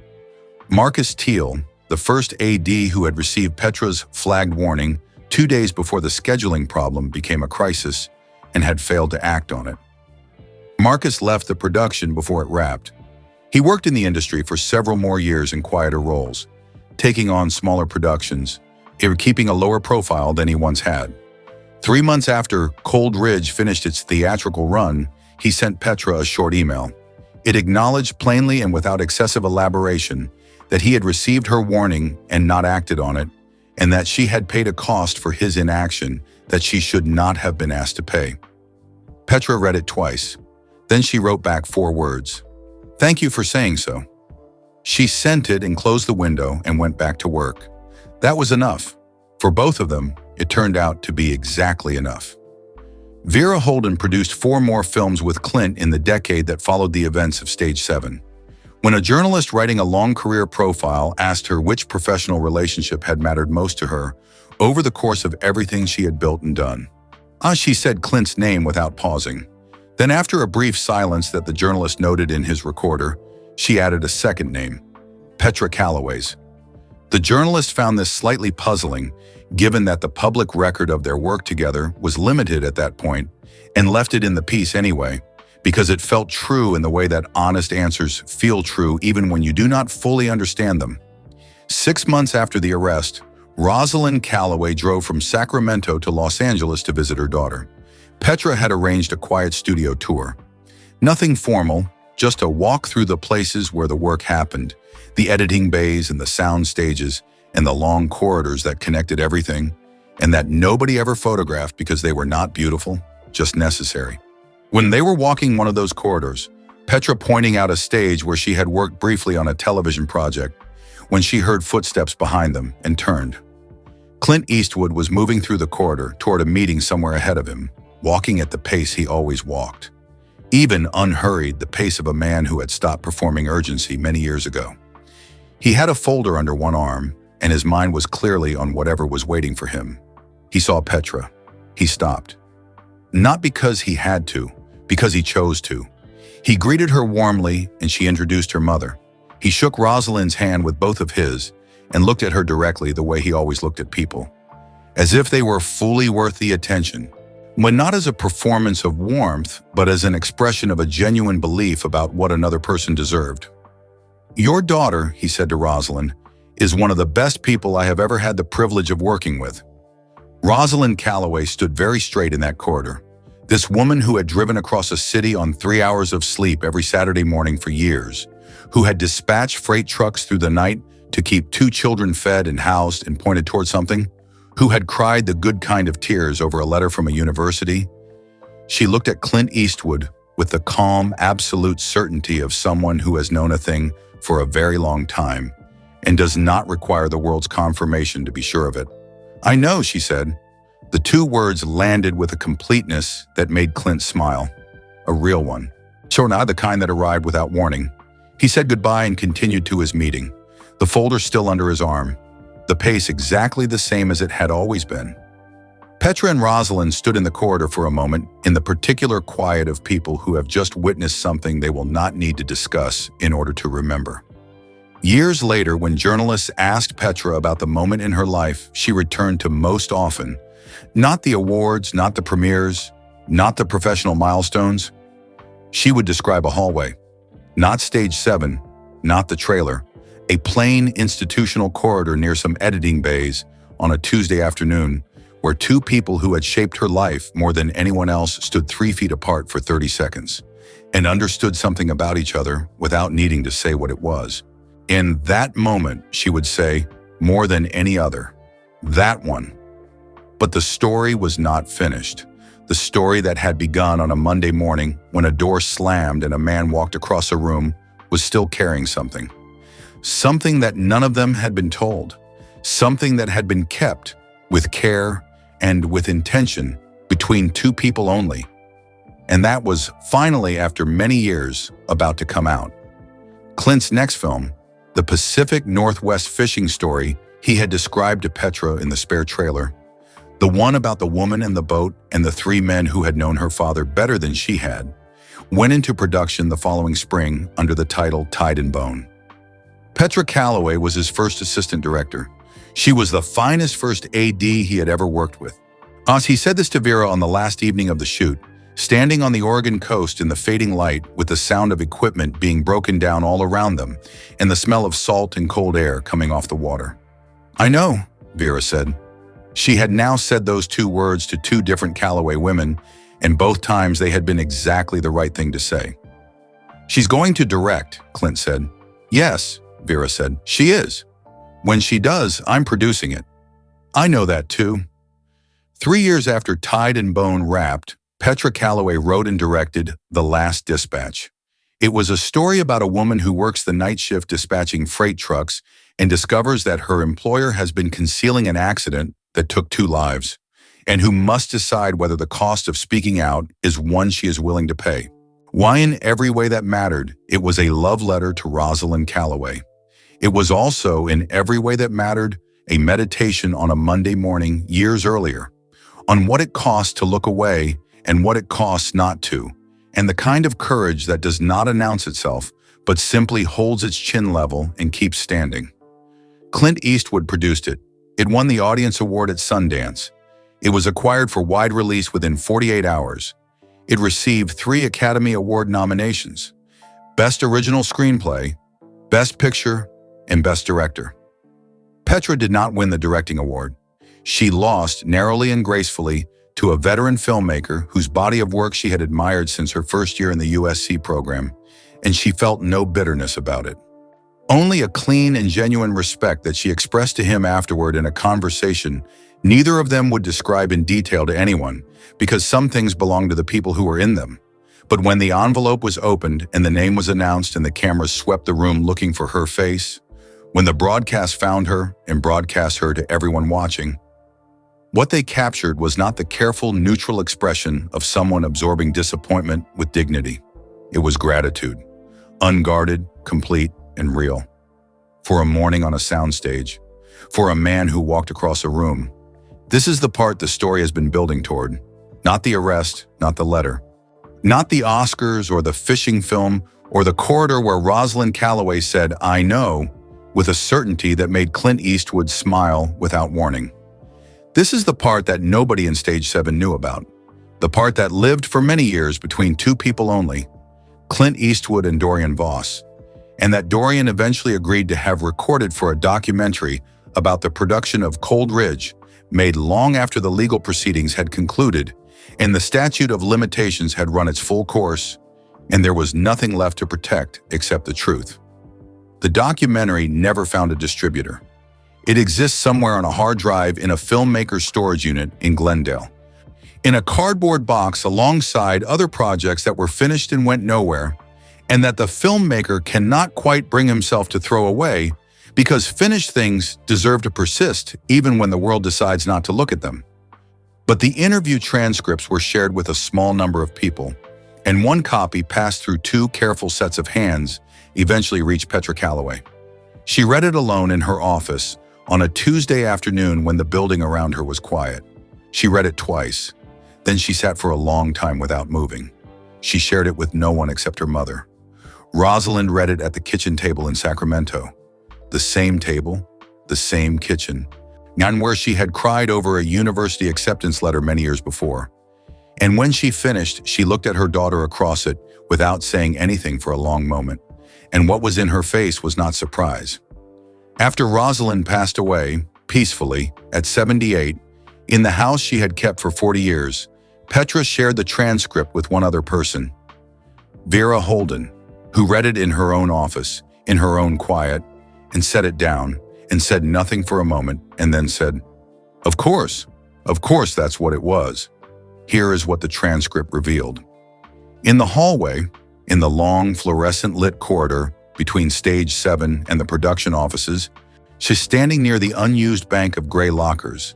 Marcus Teal, the first AD who had received Petra's flagged warning 2 days before the scheduling problem became a crisis and had failed to act on it. Marcus left the production before it wrapped. He worked in the industry for several more years in quieter roles, taking on smaller productions, keeping a lower profile than he once had. 3 months after Cold Ridge finished its theatrical run, he sent Petra a short email. It acknowledged plainly and without excessive elaboration that he had received her warning and not acted on it, and that she had paid a cost for his inaction that she should not have been asked to pay. Petra read it twice. Then she wrote back 4 words. "Thank you for saying so." She sent it and closed the window and went back to work. That was enough. For both of them, it turned out to be exactly enough. Vera Holden produced 4 more films with Clint in the decade that followed the events of Stage 7. When a journalist writing a long career profile asked her which professional relationship had mattered most to her over the course of everything she had built and done, she said Clint's name without pausing. Then, after a brief silence that the journalist noted in his recorder, she added a second name, Petra Calloway's. The journalist found this slightly puzzling, given that the public record of their work together was limited at that point, and left it in the piece anyway, because it felt true in the way that honest answers feel true even when you do not fully understand them. 6 months after the arrest, Rosalind Calloway drove from Sacramento to Los Angeles to visit her daughter. Petra had arranged a quiet studio tour. Nothing formal, just a walk through the places where the work happened, the editing bays and the sound stages, and the long corridors that connected everything, and that nobody ever photographed because they were not beautiful, just necessary. When they were walking one of those corridors, Petra pointing out a stage where she had worked briefly on a television project, when she heard footsteps behind them and turned. Clint Eastwood was moving through the corridor toward a meeting somewhere ahead of him, walking at the pace he always walked. Even unhurried, the pace of a man who had stopped performing urgency many years ago. He had a folder under one arm, and his mind was clearly on whatever was waiting for him. He saw Petra. He stopped. Not because he had to, because he chose to. He greeted her warmly, and she introduced her mother. He shook Rosalind's hand with both of his and looked at her directly the way he always looked at people, as if they were fully worth the attention, but not as a performance of warmth, but as an expression of a genuine belief about what another person deserved. "Your daughter," he said to Rosalind, "is one of the best people I have ever had the privilege of working with." Rosalind Calloway stood very straight in that corridor. This woman who had driven across a city on 3 hours of sleep every Saturday morning for years, who had dispatched freight trucks through the night to keep 2 children fed and housed and pointed toward something, who had cried the good kind of tears over a letter from a university. She looked at Clint Eastwood with the calm, absolute certainty of someone who has known a thing for a very long time and does not require the world's confirmation to be sure of it. "I know," she said. The 2 words landed with a completeness that made Clint smile. A real one. Sure, not the kind that arrived without warning. He said goodbye and continued to his meeting, the folder still under his arm, the pace exactly the same as it had always been. Petra and Rosalind stood in the corridor for a moment, in the particular quiet of people who have just witnessed something they will not need to discuss in order to remember. Years later, when journalists asked Petra about the moment in her life she returned to most often, not the awards, not the premieres, not the professional milestones, she would describe a hallway. Not Stage 7, not the trailer, a plain institutional corridor near some editing bays on a Tuesday afternoon where 2 people who had shaped her life more than anyone else stood 3 feet apart for 30 seconds and understood something about each other without needing to say what it was. In that moment, she would say, more than any other, that one. But the story was not finished. The story that had begun on a Monday morning when a door slammed and a man walked across a room was still carrying something. Something that none of them had been told. Something that had been kept with care and with intention between 2 people only. And that was finally, after many years, about to come out. Clint's next film, the Pacific Northwest fishing story he had described to Petra in the spare trailer, the one about the woman in the boat and the 3 men who had known her father better than she had, went into production the following spring under the title Tide and Bone. Petra Calloway was his first assistant director. She was the finest first AD he had ever worked with. He said this to Vera on the last evening of the shoot, standing on the Oregon coast in the fading light with the sound of equipment being broken down all around them and the smell of salt and cold air coming off the water. "I know," Vera said. She had now said those 2 words to 2 different Calloway women, and both times they had been exactly the right thing to say. "She's going to direct," Clint said. "Yes," Vera said, "she is. When she does, I'm producing it." "I know that too." 3 years after Tide and Bone wrapped, Petra Calloway wrote and directed The Last Dispatch. It was a story about a woman who works the night shift dispatching freight trucks and discovers that her employer has been concealing an accident that took 2 lives, and who must decide whether the cost of speaking out is one she is willing to pay. Why in every way that mattered, it was a love letter to Rosalind Calloway. It was also, in every way that mattered, a meditation on a Monday morning years earlier, on what it costs to look away and what it costs not to, and the kind of courage that does not announce itself, but simply holds its chin level and keeps standing. Clint Eastwood produced it. It won the Audience Award at Sundance. It was acquired for wide release within 48 hours. It received 3 Academy Award nominations: Best Original Screenplay, Best Picture, and Best Director. Petra did not win the directing award. She lost, narrowly and gracefully, to a veteran filmmaker whose body of work she had admired since her first year in the USC program, and she felt no bitterness about it. Only a clean and genuine respect that she expressed to him afterward in a conversation neither of them would describe in detail to anyone, because some things belong to the people who were in them. But when the envelope was opened and the name was announced and the cameras swept the room looking for her face, when the broadcast found her and broadcast her to everyone watching, what they captured was not the careful, neutral expression of someone absorbing disappointment with dignity. It was gratitude, unguarded, complete, and real. For a morning on a soundstage, for a man who walked across a room. This is the part the story has been building toward. Not the arrest, not the letter. Not the Oscars or the fishing film or the corridor where Rosalind Calloway said, "I know," with a certainty that made Clint Eastwood smile without warning. This is the part that nobody in Stage 7 knew about. The part that lived for many years between 2 people only, Clint Eastwood and Dorian Voss, and that Dorian eventually agreed to have recorded for a documentary about the production of Cold Ridge, made long after the legal proceedings had concluded and the statute of limitations had run its full course, and there was nothing left to protect except the truth. The documentary never found a distributor. It exists somewhere on a hard drive in a filmmaker's storage unit in Glendale, in a cardboard box alongside other projects that were finished and went nowhere, and that the filmmaker cannot quite bring himself to throw away because finished things deserve to persist even when the world decides not to look at them. But the interview transcripts were shared with a small number of people, and one copy passed through 2 careful sets of hands eventually reached Petra Calloway. She read it alone in her office on a Tuesday afternoon when the building around her was quiet. She read it twice. Then she sat for a long time without moving. She shared it with no one except her mother. Rosalind read it at the kitchen table in Sacramento. The same table, the same kitchen, and where she had cried over a university acceptance letter many years before. And when she finished, she looked at her daughter across it without saying anything for a long moment, and what was in her face was not surprise. After Rosalind passed away, peacefully, at 78, in the house she had kept for 40 years, Petra shared the transcript with one other person, Vera Holden, who read it in her own office, in her own quiet, and set it down, and said nothing for a moment, and then said, of course that's what it was. Here is what the transcript revealed. In the hallway, in the long fluorescent-lit corridor between Stage 7 and the production offices, she's standing near the unused bank of gray lockers.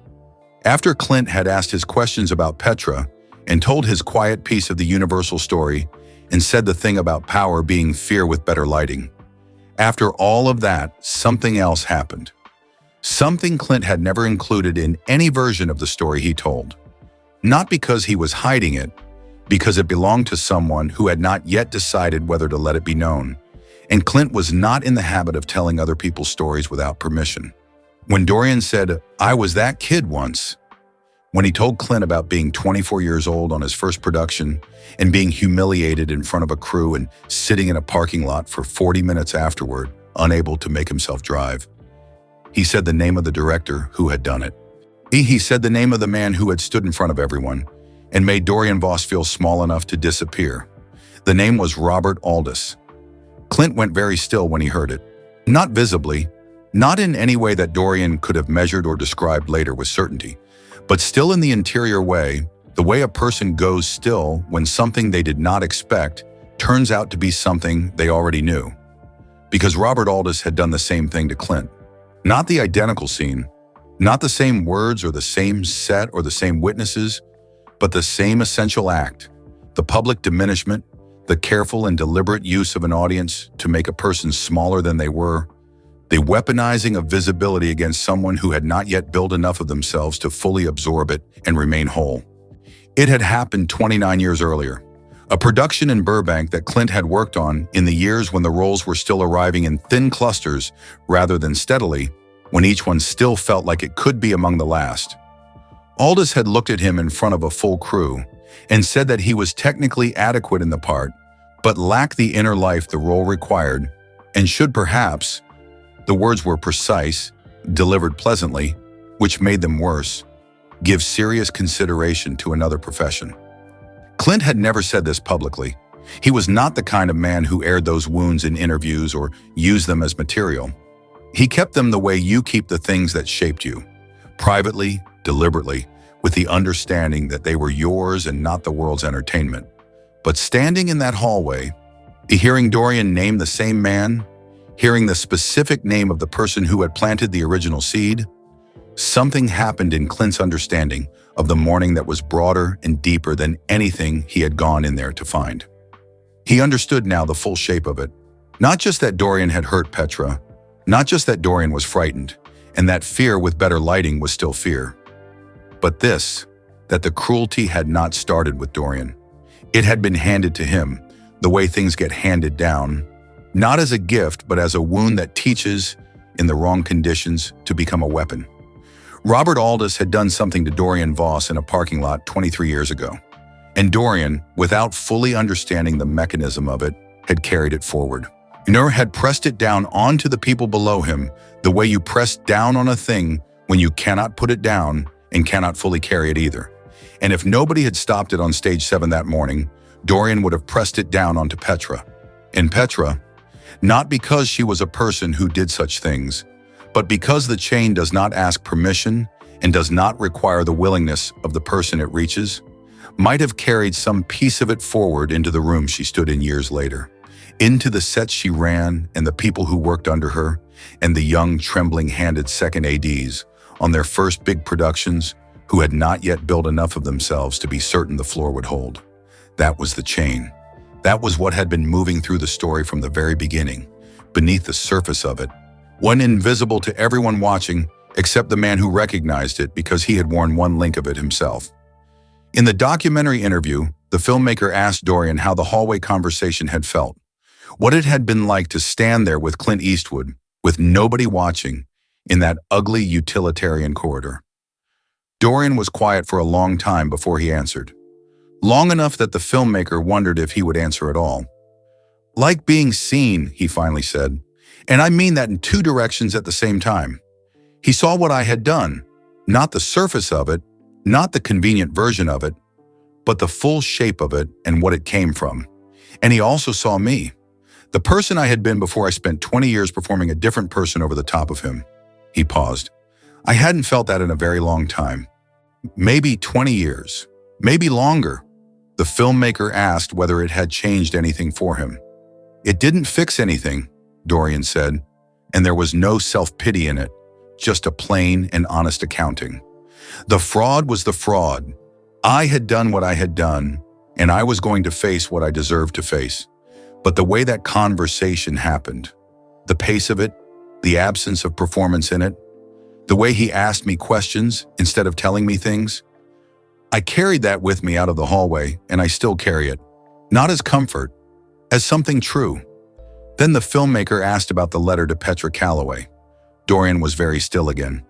After Clint had asked his questions about Petra and told his quiet piece of the universal story and said the thing about power being fear with better lighting. After all of that, something else happened. Something Clint had never included in any version of the story he told. Not because he was hiding it, because it belonged to someone who had not yet decided whether to let it be known. And Clint was not in the habit of telling other people's stories without permission. When Dorian said, "I was that kid once," when he told Clint about being 24 years old on his first production and being humiliated in front of a crew and sitting in a parking lot for 40 minutes afterward, unable to make himself drive, he said the name of the director who had done it. He said the name of the man who had stood in front of everyone, and made Dorian Voss feel small enough to disappear. The name was Robert Aldous. Clint went very still when he heard it. Not visibly, not in any way that Dorian could have measured or described later with certainty, but still in the interior way, the way a person goes still when something they did not expect turns out to be something they already knew. Because Robert Aldous had done the same thing to Clint. Not the identical scene, not the same words or the same set or the same witnesses, but the same essential act, the public diminishment, the careful and deliberate use of an audience to make a person smaller than they were, the weaponizing of visibility against someone who had not yet built enough of themselves to fully absorb it and remain whole. It had happened 29 years earlier. A production in Burbank that Clint had worked on in the years when the roles were still arriving in thin clusters rather than steadily, when each one still felt like it could be among the last. Aldous had looked at him in front of a full crew and said that he was technically adequate in the part, but lacked the inner life the role required, and should perhaps, the words were precise, delivered pleasantly, which made them worse, give serious consideration to another profession. Clint had never said this publicly. He was not the kind of man who aired those wounds in interviews or used them as material. He kept them the way you keep the things that shaped you, privately, deliberately, with the understanding that they were yours and not the world's entertainment. But standing in that hallway, hearing Dorian name the same man, hearing the specific name of the person who had planted the original seed, something happened in Clint's understanding of the morning that was broader and deeper than anything he had gone in there to find. He understood now the full shape of it. Not just that Dorian had hurt Petra, not just that Dorian was frightened, and that fear with better lighting was still fear. But this, that the cruelty had not started with Dorian. It had been handed to him, the way things get handed down, not as a gift, but as a wound that teaches, in the wrong conditions, to become a weapon. Robert Aldous had done something to Dorian Voss in a parking lot 23 years ago. And Dorian, without fully understanding the mechanism of it, had carried it forward. Nor had pressed it down onto the people below him the way you press down on a thing when you cannot put it down and cannot fully carry it either. And if nobody had stopped it on stage 7 that morning, Dorian would have pressed it down onto Petra. And Petra, not because she was a person who did such things, but because the chain does not ask permission and does not require the willingness of the person it reaches, might have carried some piece of it forward into the room she stood in years later, into the sets she ran and the people who worked under her, and the young, trembling-handed second ADs on their first big productions who had not yet built enough of themselves to be certain the floor would hold. That was the chain. That was what had been moving through the story from the very beginning, beneath the surface of it, one invisible to everyone watching except the man who recognized it because he had worn one link of it himself. In the documentary interview, the filmmaker asked Dorian how the hallway conversation had felt, what it had been like to stand there with Clint Eastwood, with nobody watching, in that ugly utilitarian corridor. Dorian was quiet for a long time before he answered. Long enough that the filmmaker wondered if he would answer at all. Like being seen, he finally said, and I mean that in 2 directions at the same time. He saw what I had done, not the surface of it, not the convenient version of it, but the full shape of it and what it came from. And he also saw me, the person I had been before I spent 20 years performing a different person over the top of him. He paused. I hadn't felt that in a very long time. Maybe 20 years, maybe longer. The filmmaker asked whether it had changed anything for him. It didn't fix anything, Dorian said, and there was no self-pity in it, just a plain and honest accounting. The fraud was the fraud. I had done what I had done, and I was going to face what I deserved to face. But the way that conversation happened, the pace of it, the absence of performance in it, the way he asked me questions instead of telling me things, I carried that with me out of the hallway, and I still carry it, not as comfort, as something true. Then the filmmaker asked about the letter to Petra Calloway. Dorian was very still again.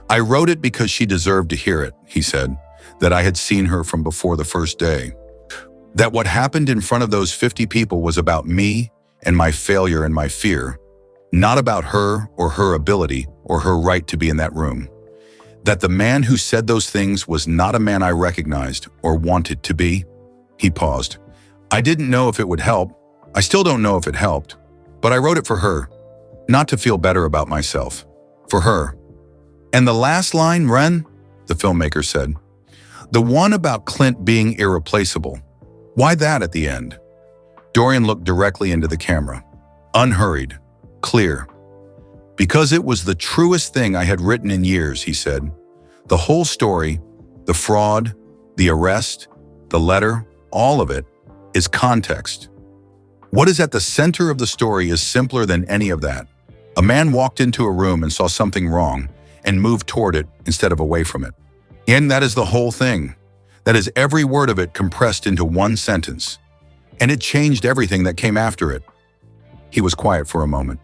I wrote it because she deserved to hear it, he said, that I had seen her from before the first day. That what happened in front of those 50 people was about me and my failure and my fear, not about her or her ability or her right to be in that room. That the man who said those things was not a man I recognized or wanted to be? He paused. I didn't know if it would help. I still don't know if it helped. But I wrote it for her. Not to feel better about myself. For her. And the last line, Ren? The filmmaker said. The one about Clint being irreplaceable. Why that at the end? Dorian looked directly into the camera. Unhurried. Clear. Because it was the truest thing I had written in years, he said. The whole story, the fraud, the arrest, the letter, all of it, is context. What is at the center of the story is simpler than any of that. A man walked into a room and saw something wrong and moved toward it instead of away from it. And that is the whole thing. That is every word of it compressed into one sentence. And it changed everything that came after it. He was quiet for a moment.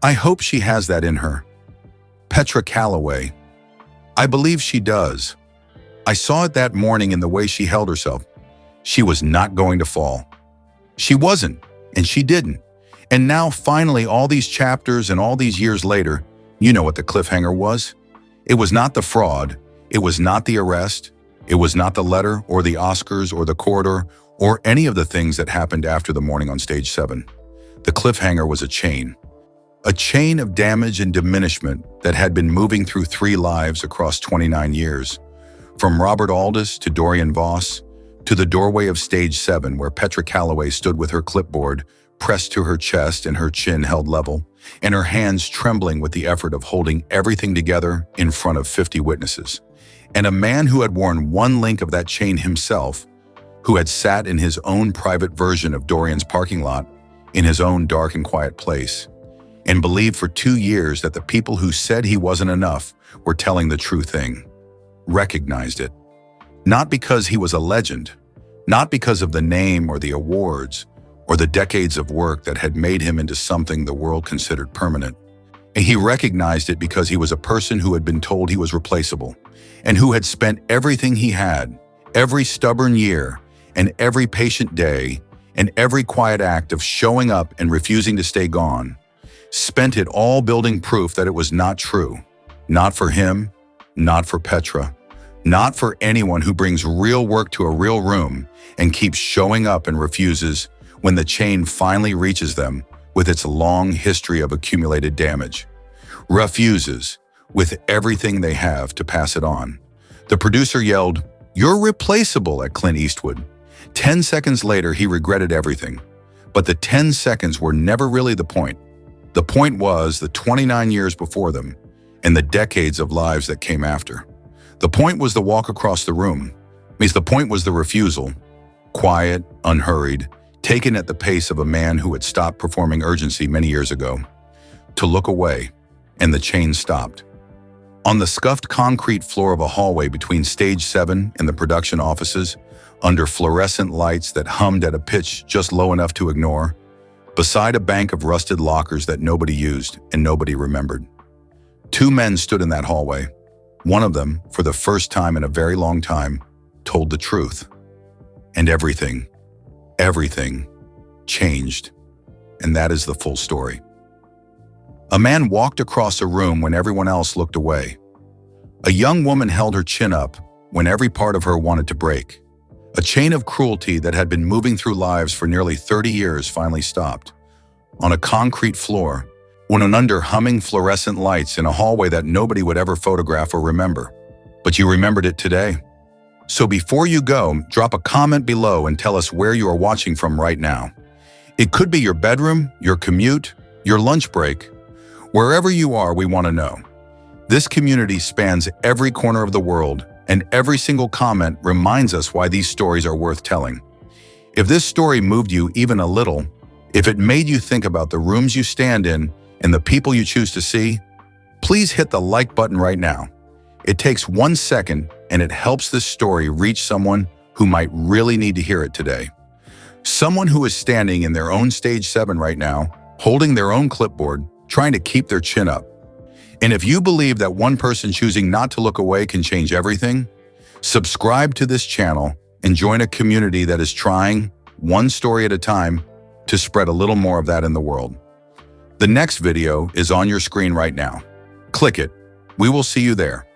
I hope she has that in her. Petra Calloway. I believe she does. I saw it that morning in the way she held herself. She was not going to fall. She wasn't, and she didn't. And now, finally, all these chapters and all these years later, you know what the cliffhanger was? It was not the fraud. It was not the arrest. It was not the letter or the Oscars or the corridor or any of the things that happened after the morning on stage 7. The cliffhanger was a chain of damage and diminishment that had been moving through 3 lives across 29 years. From Robert Aldous to Dorian Voss, to the doorway of stage 7 where Petra Calloway stood with her clipboard pressed to her chest and her chin held level, and her hands trembling with the effort of holding everything together in front of 50 witnesses. And a man who had worn one link of that chain himself, who had sat in his own private version of Dorian's parking lot, in his own dark and quiet place, and believed for 2 years that the people who said he wasn't enough were telling the true thing, recognized it. Not because he was a legend, not because of the name or the awards, or the decades of work that had made him into something the world considered permanent. And he recognized it because he was a person who had been told he was replaceable, and who had spent everything he had, every stubborn year, and every patient day, and every quiet act of showing up and refusing to stay gone, spent it all building proof that it was not true. Not for him, not for Petra, not for anyone who brings real work to a real room and keeps showing up and refuses when the chain finally reaches them with its long history of accumulated damage. Refuses, with everything they have, to pass it on. The producer yelled, "You're replaceable," at Clint Eastwood. 10 seconds later, he regretted everything. But the 10 seconds were never really the point. The point was the 29 years before them and the decades of lives that came after. The point was the walk across the room. The point was the refusal, quiet, unhurried, taken at the pace of a man who had stopped performing urgency many years ago, to look away, and the chain stopped. On the scuffed concrete floor of a hallway between stage 7 and the production offices, under fluorescent lights that hummed at a pitch just low enough to ignore, beside a bank of rusted lockers that nobody used and nobody remembered. 2 men stood in that hallway. One of them, for the first time in a very long time, told the truth. And everything changed. And that is the full story. A man walked across a room when everyone else looked away. A young woman held her chin up when every part of her wanted to break. A chain of cruelty that had been moving through lives for nearly 30 years finally stopped. On a concrete floor, when under humming fluorescent lights in a hallway that nobody would ever photograph or remember. But you remembered it today. So before you go, drop a comment below and tell us where you are watching from right now. It could be your bedroom, your commute, your lunch break. Wherever you are, we want to know. This community spans every corner of the world, and every single comment reminds us why these stories are worth telling. If this story moved you even a little, if it made you think about the rooms you stand in and the people you choose to see, please hit the like button right now. It takes 1 second, and it helps this story reach someone who might really need to hear it today. Someone who is standing in their own stage 7 right now, holding their own clipboard, trying to keep their chin up. And if you believe that one person choosing not to look away can change everything, subscribe to this channel and join a community that is trying, one story at a time, to spread a little more of that in the world. The next video is on your screen right now. Click it. We will see you there.